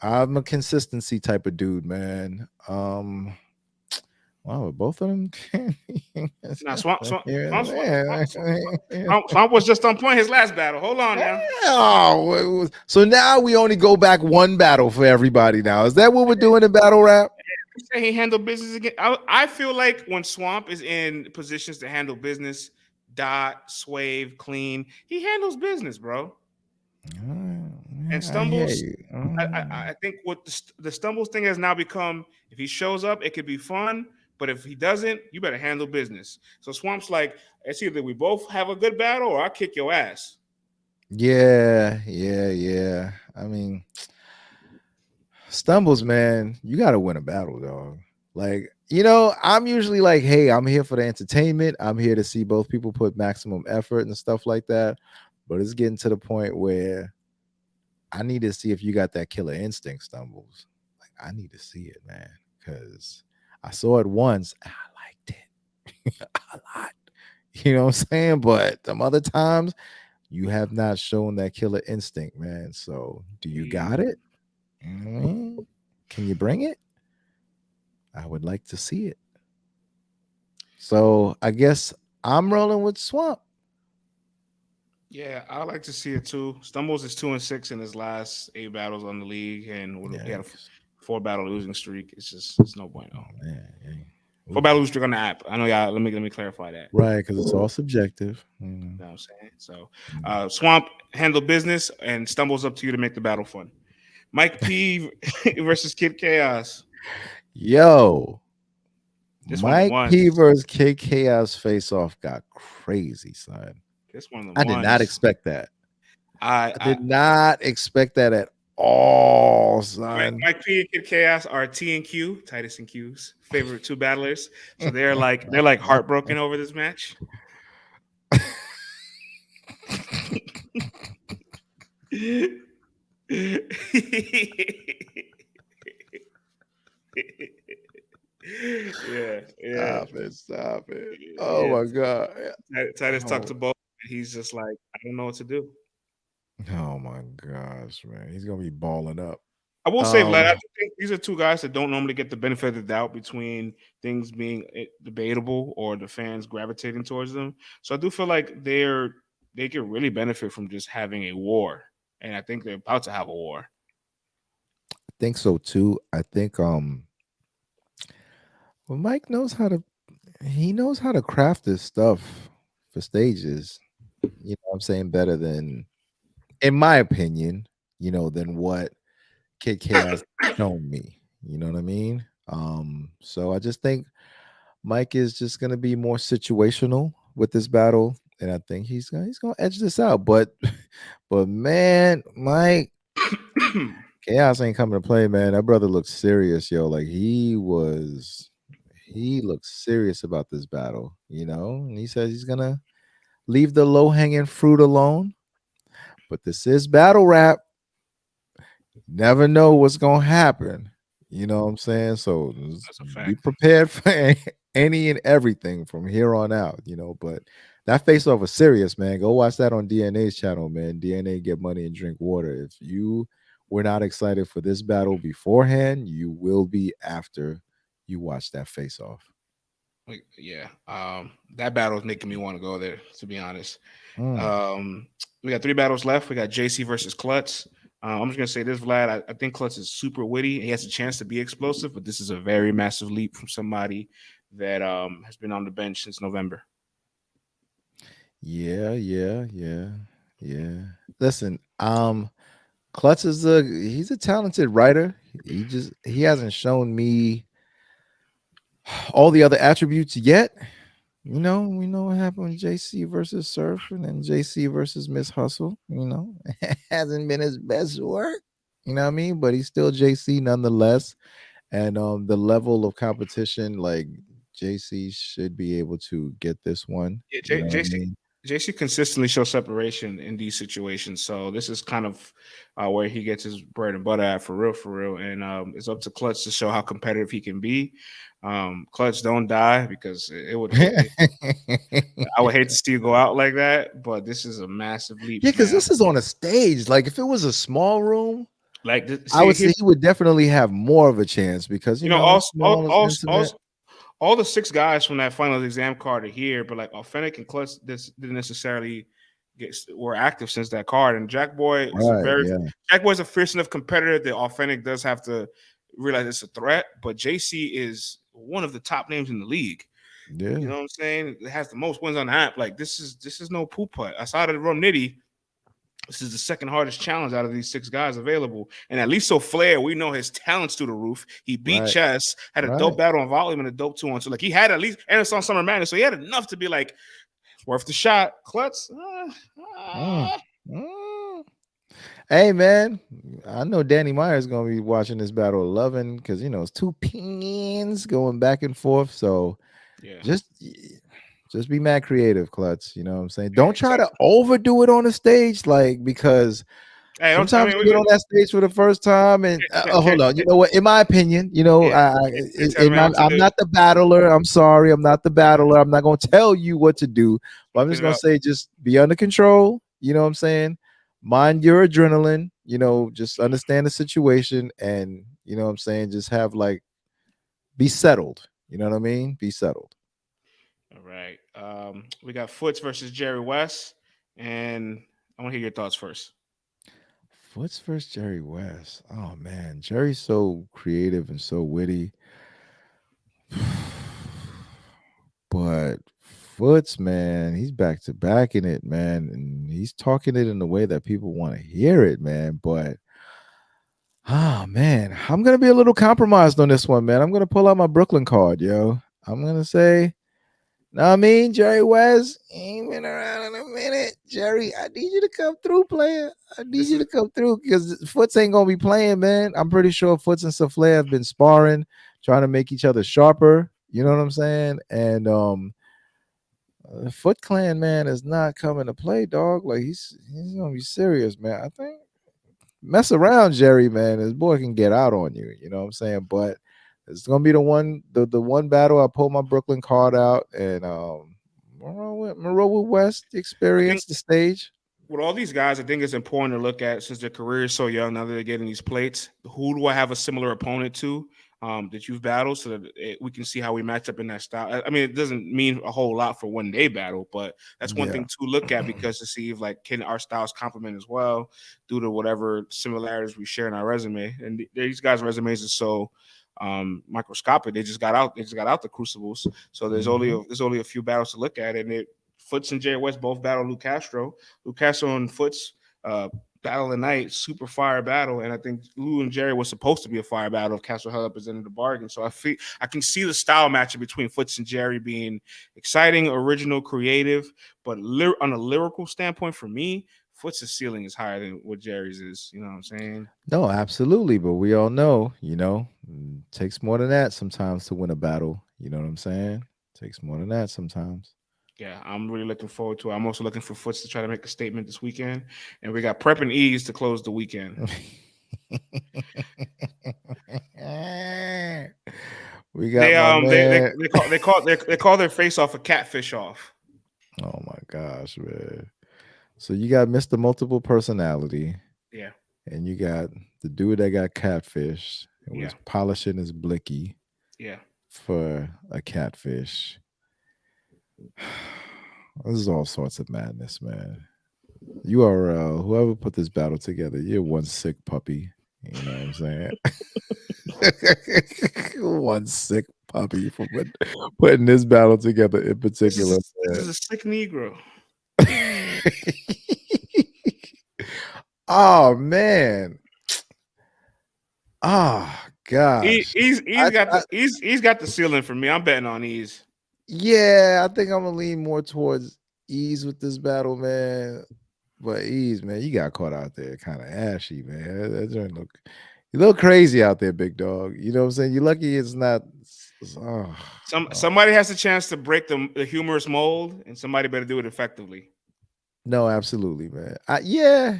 I'm a consistency type of dude, man. Wow, both of them. Now, Man. Swamp was just on point his last battle. Hold on now. Oh, so now we only go back one battle for everybody. Now is that what we're doing in battle rap? You say he handled business again. I feel like when Swamp is in positions to handle business, dot, swave, clean, he handles business, bro. And I hear Stumbles, you. I think what the Stumbles thing has now become, if he shows up, it could be fun. But if he doesn't, you better handle business. So Swamp's like, it's either we both have a good battle or I kick your ass. Yeah. I mean, Stumbles, man, you got to win a battle, dog. Like, I'm usually like, hey, I'm here for the entertainment. I'm here to see both people put maximum effort and stuff like that. But it's getting to the point where I need to see if you got that killer instinct, Stumbles. Like, I need to see it, man, because I saw it once and I liked it a lot. You know what I'm saying? But some other times, you have not shown that killer instinct, man. So, do you got it? Can you bring it? I would like to see it. So, I guess I'm rolling with Swamp. Yeah, I like to see it too. Stumbles is 2-6 in his last 8 battles on the league, and he had a 4-battle losing streak. It's no bueno. Man, 4-battle losing streak on the app. I know y'all. Let me clarify that. Right, because it's all subjective. You know what I'm saying? So, Swamp handle business, and Stumbles up to you to make the battle fun. Mike P versus Kid Chaos. Yo, This one of the Mike ones. P versus Kid Chaos face off got crazy, son. This one of the I ones. did not expect that. I did not expect that at all, son. Mike P and Kid Chaos are T and Q, Titus and Q's favorite 2 battlers. So they're like heartbroken over this match. Stop it. Oh my god. Titus talked to both. He's just like, I don't know what to do. Oh my gosh, man. He's gonna be balling up. I will say, Vlad, I think these are 2 guys that don't normally get the benefit of the doubt between things being debatable or the fans gravitating towards them. So I do feel like they can really benefit from just having a war. And I think they're about to have a war. I think so too. I think well, Mike knows how to craft this stuff for stages. You know what I'm saying? Better than, in my opinion, than what Kid Chaos shown me. You know what I mean? So I just think Mike is just gonna be more situational with this battle, and I think he's gonna edge this out. But man, Mike Chaos ain't coming to play, man. That brother looks serious, yo. Like he looks serious about this battle, and he says he's gonna leave the low-hanging fruit alone. But this is battle rap. Never know what's gonna happen. You know what I'm saying? So be prepared for any and everything from here on out, But that face off was serious, man. Go watch that on DNA's channel, man. DNA Get Money and Drink Water. If you were not excited for this battle beforehand, you will be after you watch that face off. Yeah, that battle is making me want to go there, to be honest. We got 3 battles left. We got JC versus Klutz. I'm just gonna say this, Vlad. I think Klutz is super witty. He has a chance to be explosive, but this is a very massive leap from somebody that has been on the bench since November. Yeah. Listen, Klutz he's a talented writer. He hasn't shown me all the other attributes yet. We know what happened with JC versus Surf, and then JC versus Miss Hustle. Hasn't been his best work. You know what I mean? But he's still JC nonetheless. And the level of competition, like JC should be able to get this one. Yeah, You know what I mean? JC consistently shows separation in these situations, so this is kind of where he gets his bread and butter at, for real. And it's up to Clutch to show how competitive he can be. Clutch, don't die, because I would hate to see you go out like that. But this is a massive leap, Yeah, because man. this is on a stage. Like if it was a small room, Like, I would see, say he would definitely have more of a chance because small is intimate. all the 6 guys from that finals exam card are here, but like Authentic and Clutch this didn't necessarily were active since that card. And Jack Boy is Jack Boy's a fierce enough competitor that Authentic does have to realize it's a threat. But JC is one of the top names in the league. Yeah. You know what I'm saying? It has the most wins on the app. Like this is no poo putt. Outside of Rum Nitty, this is the second hardest challenge out of these 6 guys available. And at least so Flair, we know his talents through the roof. He beat Chess, had a dope battle on volume and a dope 2-1. So like he had at least, and it's on Summer Madness, so he had enough to be like worth the shot. Clutch. Hey man, I know Danny Meyer's gonna be watching this battle loving because it's 2 opinions going back and forth. So yeah, just be mad creative, Clutch. You know what I'm saying? Don't try to overdo it on the stage, like because sometimes you get on that stage for the first time and hold on. You know what? In my opinion, I'm not the battler. I'm sorry, I'm not the battler. I'm not gonna tell you what to do, but I'm just gonna say just be under control. You know what I'm saying? Mind your adrenaline. Just understand the situation, and you know what I'm saying. Just have be settled. You know what I mean? Be settled. All right. We got Foots versus Jerry West, and I want to hear your thoughts first. Foots versus Jerry West. Oh man, Jerry's so creative and so witty. But Foots, man, he's back to back in it, man, and he's talking it in the way that people want to hear it, man. But man, I'm gonna be a little compromised on this one, man. I'm gonna pull out my Brooklyn card, yo. I'm gonna say, Jerry West ain't been around in a minute. Jerry, I need you to come through, player. I need you to come through because Foots ain't gonna be playing, man. I'm pretty sure Foots and Souffle have been sparring, trying to make each other sharper. You know what I'm saying? And Foot Clan, man, is not coming to play, dog. Like he's gonna be serious, man. I think mess around, Jerry, man. This boy can get out on you. You know what I'm saying? But it's gonna be the one battle. I pull my Brooklyn card out and Monroe West, the experience, the stage. With all these guys, I think it's important to look at, since their career is so young, now that they're getting these plates, who do I have a similar opponent to that you've battled, so that we can see how we match up in that style. I mean, it doesn't mean a whole lot for one day battle, but that's one thing to look at, because to see if can our styles complement as well due to whatever similarities we share in our resume. And these guys' resumes are so microscopic. They just got out the crucibles, so there's only a few battles to look at, and Foots and Jerry West both battle Lu Castro. Lu Castro and Foots battle the night, super fire battle, and I think Lu and Jerry was supposed to be a fire battle if Castro held up his end of the bargain. So I can see the style matchup between Foots and Jerry being exciting, original, creative, but on a lyrical standpoint, for me, Foots' ceiling is higher than what Jerry's is. You know what I'm saying? No, absolutely. But we all know, it takes more than that sometimes to win a battle. You know what I'm saying? It takes more than that sometimes. Yeah, I'm really looking forward to it. I'm also looking for Foots to try to make a statement this weekend. And we got Prep and Ease to close the weekend. We got they call their face off a catfish off. Oh my gosh, man. So you got Mr. Multiple Personality. Yeah. And you got the dude that got catfish and was polishing his blicky. Yeah. For a catfish. This is all sorts of madness, man. URL, whoever put this battle together, you're one sick puppy. You know what I'm saying? One sick puppy for putting this battle together in particular. This is a sick Negro. Oh man. gosh. He's got the ceiling for me. I'm betting on Ease. Yeah, I think I'm gonna lean more towards Ease with this battle, man. But Ease, man, you got caught out there kind of ashy, man. That joint look, you look crazy out there, big dog. You know what I'm saying? You're lucky it's not. Somebody has a chance to break the humorous mold, and somebody better do it effectively. No, absolutely, man. Yeah.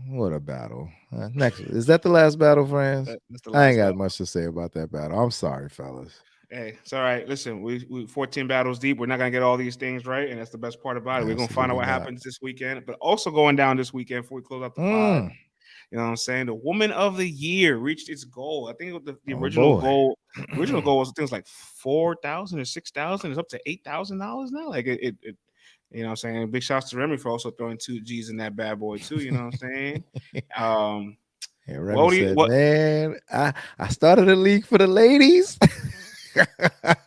What a battle. Next, is that the last battle, friends? That's the I last ain't got battle. much to say about that battle. I'm sorry, fellas. Hey, it's all right. Listen, we 14 battles deep. We're not gonna get all these things right, and that's the best part about it. We're gonna find out what happens this weekend, but also going down this weekend before we close out the pod. You know what I'm saying? The Woman of the Year reached its goal. I think the original goal, was I think it was like 4,000 or 6,000. It's up to $8,000 now. Like it, you know what I'm saying? Big shouts to Remy for also throwing 2 G's in that bad boy too. You know what I'm saying? And Remy said, man, I started a league for the ladies.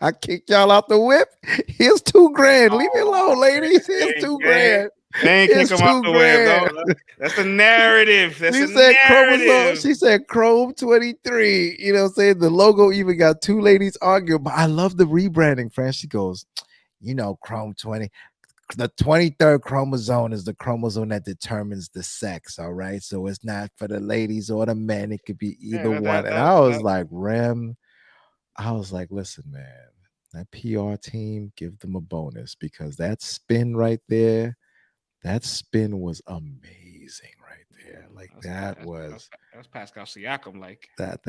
I kicked y'all out the whip. Here's $2,000. Leave me alone, ladies. Here's $2,000. They ain't kick them out the whip. That's the narrative. That's the narrative. She said Chrome 23. You know what I'm saying? The logo even got 2 ladies arguing. But I love the rebranding, friend. She goes, you know, Chrome 20. The 23rd chromosome is the chromosome that determines the sex. All right. So it's not for the ladies or the men. It could be either one. And I was like, Rem, I was like, listen, man, that PR team, give them a bonus because that spin right there, that spin was amazing right there. Like that was Pascal Siakam. Like that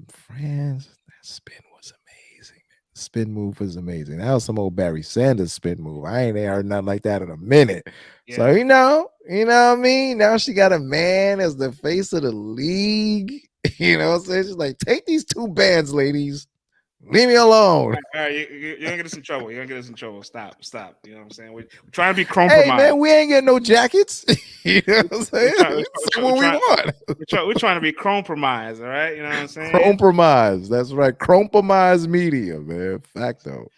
friends, that spin was amazing. The spin move was amazing. That was some old Barry Sanders spin move. I ain't heard nothing like that in a minute. Yeah. So you know what I mean? Now she got a man as the face of the league. You know what I'm saying? She's like, take these 2 bands, ladies. Leave me alone. All right, you're gonna get us in trouble. You're gonna get us in trouble. Stop. You know what I'm saying? We're trying to be compromised. Hey man, we ain't getting no jackets. You know what I'm saying? That's what we want. We're trying to be compromised. All right, you know what I'm saying? Compromise. That's right. Compromise media, man. Facto.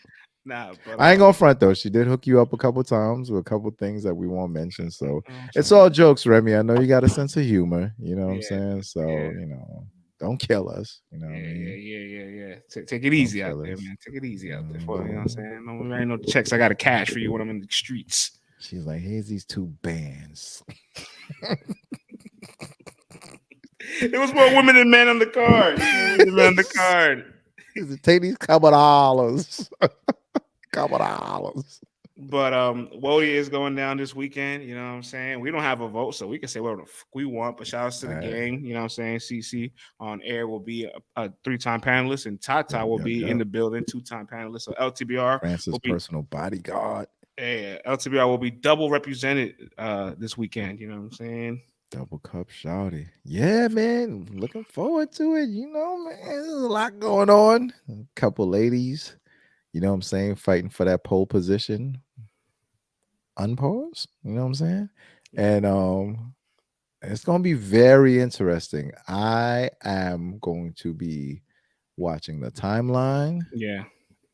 Nah, but I ain't gonna front though. She did hook you up a couple times with a couple things that we won't mention. So it's all jokes, Remy. I know you got a sense of humor. You know what I'm saying? So you know. Don't kill us. You know what I mean? Yeah. Take it easy out there, man. Take it easy out there. For, you know what I'm saying? No, ain't no checks. I got to cash for you when I'm in the streets. She's like, here's these 2 bands. There was more women than men on the card. Take these couple dollars. Couple dollars. But WOTY is going down this weekend. You know what I'm saying? We don't have a vote, so we can say whatever the fuck we want. But shout out to the gang. You know what I'm saying? CC on air will be a 3-time panelist, and Tata will be in the building, 2-time panelist. So LTBR, Francis' personal bodyguard. Yeah, LTBR will be double represented this weekend. You know what I'm saying? Double cup shouty. Yeah, man. Looking forward to it. You know, man, there's a lot going on. A couple ladies. You know what I'm saying? Fighting for that pole position. Unpause. You know what I'm saying? And it's going to be very interesting. I am going to be watching the timeline. Yeah.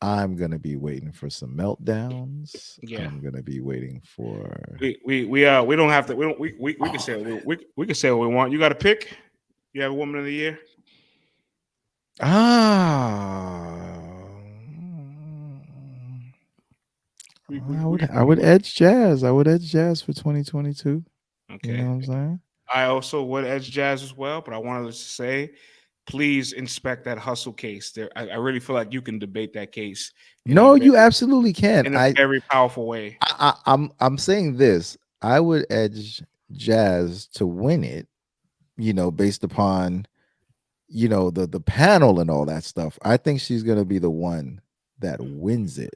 I'm going to be waiting for some meltdowns. Yeah. I'm going to be waiting for we don't have to we can say we can say what we want. You got a pick? You have a Woman of the Year? I would edge Jazz. I would edge Jazz for 2022. Okay. You know what I'm saying? I also would edge Jazz as well, but I wanted to say, please inspect that hustle case. There, I really feel like you can debate that case. No, you absolutely can. In a very powerful way. I'm saying this. I would edge Jazz to win it, you know, based upon, you know, the panel and all that stuff. I think she's gonna be the one that wins it.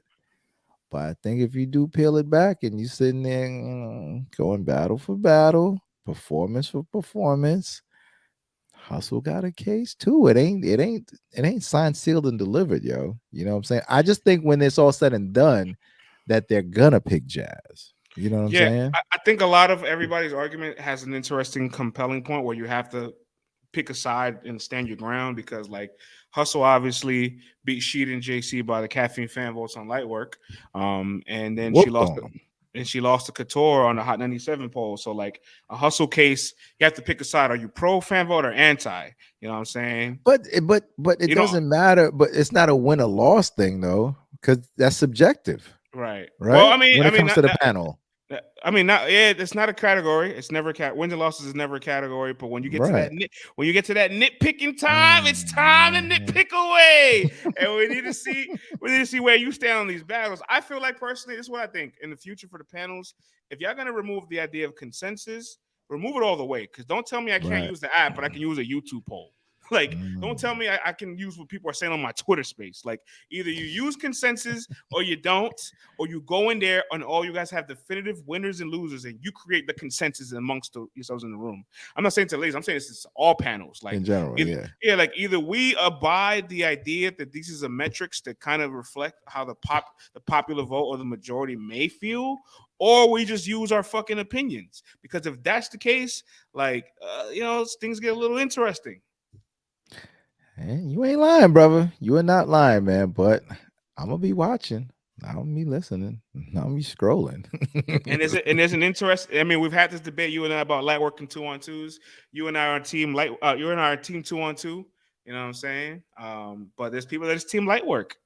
But I think if you do peel it back and you sitting there going battle for battle, performance for performance, Hustle got a case too. It ain't signed, sealed, and delivered, yo. You know what I'm saying? I just think when it's all said and done, that they're gonna pick Jazz. You know what I'm saying? I think a lot of everybody's argument has an interesting, compelling point where you have to pick a side and stand your ground, because like Hustle obviously beat Sheet and JC by the caffeine fan votes on light work. And then she lost and she lost to Couture on the Hot 97 poll. So like a hustle case, you have to pick a side. Are you pro fan vote or anti? You know what I'm saying? But it doesn't matter. But it's not a win or loss thing though, because that's subjective, right? right? Well, When it comes to the panel, it's not a category. It's never wins and losses is never a category. But when you get to that nitpicking time, it's time to nitpick away, and we need to see where you stand on these battles. I feel like personally, this is what I think in the future for the panels. If y'all gonna remove the idea of consensus, remove it all the way. Because don't tell me I can't use the app, but I can use a YouTube poll. Like, don't tell me I can use what people are saying on my Twitter space. Like, either you use consensus or you don't, or you go in there and all you guys have definitive winners and losers, and you create the consensus amongst yourselves in the room. I'm not saying to ladies, I'm saying this is all panels. Like in general, like either we abide the idea that these is a metrics that kind of reflect how the popular vote or the majority may feel, or we just use our fucking opinions. Because if that's the case, like things get a little interesting. You ain't lying, brother. You are not lying, man. But I'm gonna be watching. I'm gonna be listening. I'm gonna be scrolling. and there's an interest. I mean, we've had this debate, you and I, about light work and 2-on-2s. You and I are team light. You and I are team 2-on-2. You know what I'm saying? But there's people that is team light work.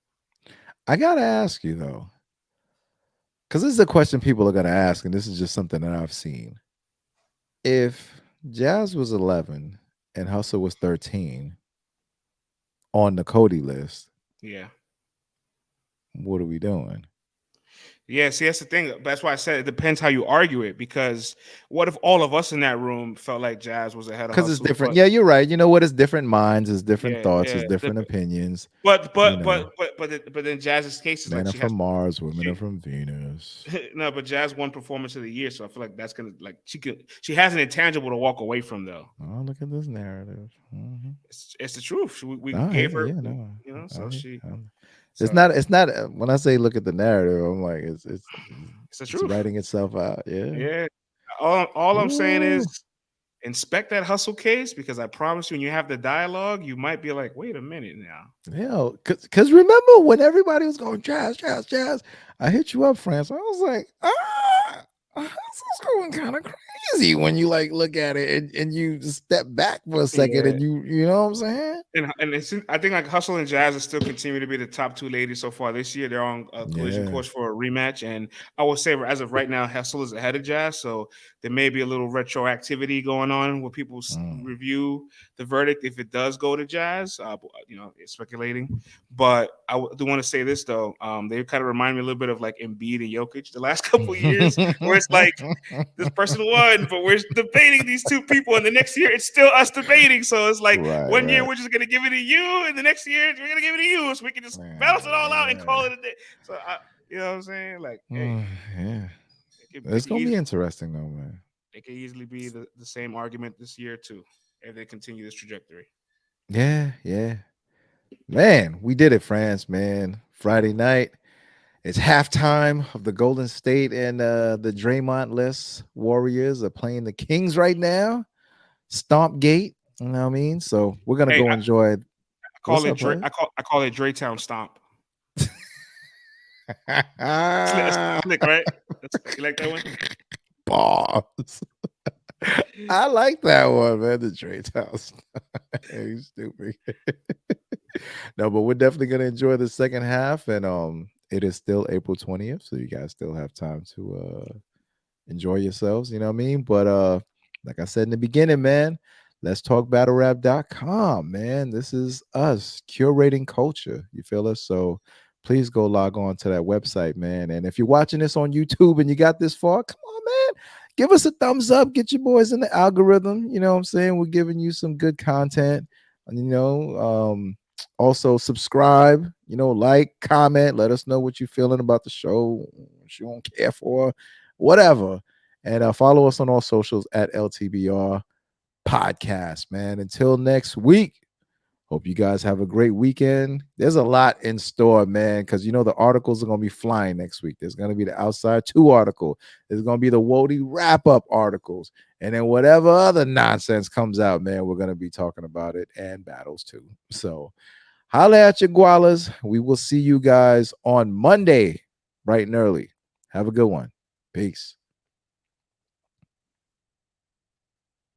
I gotta ask you though, because this is a question people are gonna ask, and this is just something that I've seen. If Jazz was 11 and Hustle was 13 on the Cody list, what are we doing? Yeah, see, that's the thing. That's why I said it depends how you argue it. Because what if all of us in that room felt like Jazz was ahead of Hustle? Because it's different. Yeah, you're right. You know what? It's different minds, it's different thoughts, it's different opinions. But then Jazz's case is men like are from Mars, women are from Venus. No, but Jazz won Performance of the Year, so I feel like that's gonna she has an intangible to walk away from though. Oh, look at this narrative. Mm-hmm. It's the truth. We gave her, It's not. When I say look at the narrative, I'm like it's the truth. writing itself out. Yeah. All I'm saying is inspect that Hustle case, because I promise you, when you have the dialogue, you might be like, wait a minute now. Yeah, because remember when everybody was going Jazz, I hit you up, France. I was like, Hustle's going kind of crazy when you like look at it and you step back for a second and you know what I'm saying? And I think like Hustle and Jazz are still continue to be the top two ladies so far this year. They're on a collision course for a rematch, and I will say as of right now, Hustle is ahead of Jazz, so there may be a little retroactivity going on where people review the verdict if it does go to Jazz. It's speculating, but I do want to say this though. They kind of remind me a little bit of like Embiid and Jokic the last couple of years, where it's like this person won, but we're debating these two people, and the next year it's still us debating. So it's like one year we're just gonna give it to you, and the next year we're gonna give it to you, so we can just balance it all out and call it a day. So you know what I'm saying? Like, hey, it's gonna be interesting though, man. It could easily be the same argument this year too, if they continue this trajectory. Yeah. Man, we did it, France, man. Friday night. It's halftime of the Golden State and the Draymond-less Warriors are playing the Kings right now. Stomp Gate, you know what I mean? So we're gonna go enjoy. I call it Draytown Stomp. Slick, right? You like that one? Balls. I like that one, man. The Draytown Stomp. You stupid. No, but we're definitely gonna enjoy the second half, and it is still April 20th, so you guys still have time to enjoy yourselves, you know what I mean? But like I said in the beginning, man, let's talk battlerap.com, man. This is us curating culture. You feel us? So please go log on to that website, man. And if you're watching this on YouTube and you got this far, come on, man. Give us a thumbs up. Get your boys in the algorithm. You know what I'm saying? We're giving you some good content. And, also subscribe, like, comment, let us know what you're feeling about the show, what you don't care for, whatever. And follow us on all socials at LTBR Podcast, man. Until next week, hope you guys have a great weekend. There's a lot in store, man, because the articles are going to be flying next week. There's going to be the Outside 2 article. There's going to be the WOTY wrap-up articles. And then whatever other nonsense comes out, man, we're going to be talking about it, and battles too. So holla at your gualas. We will see you guys on Monday, bright and early. Have a good one. Peace.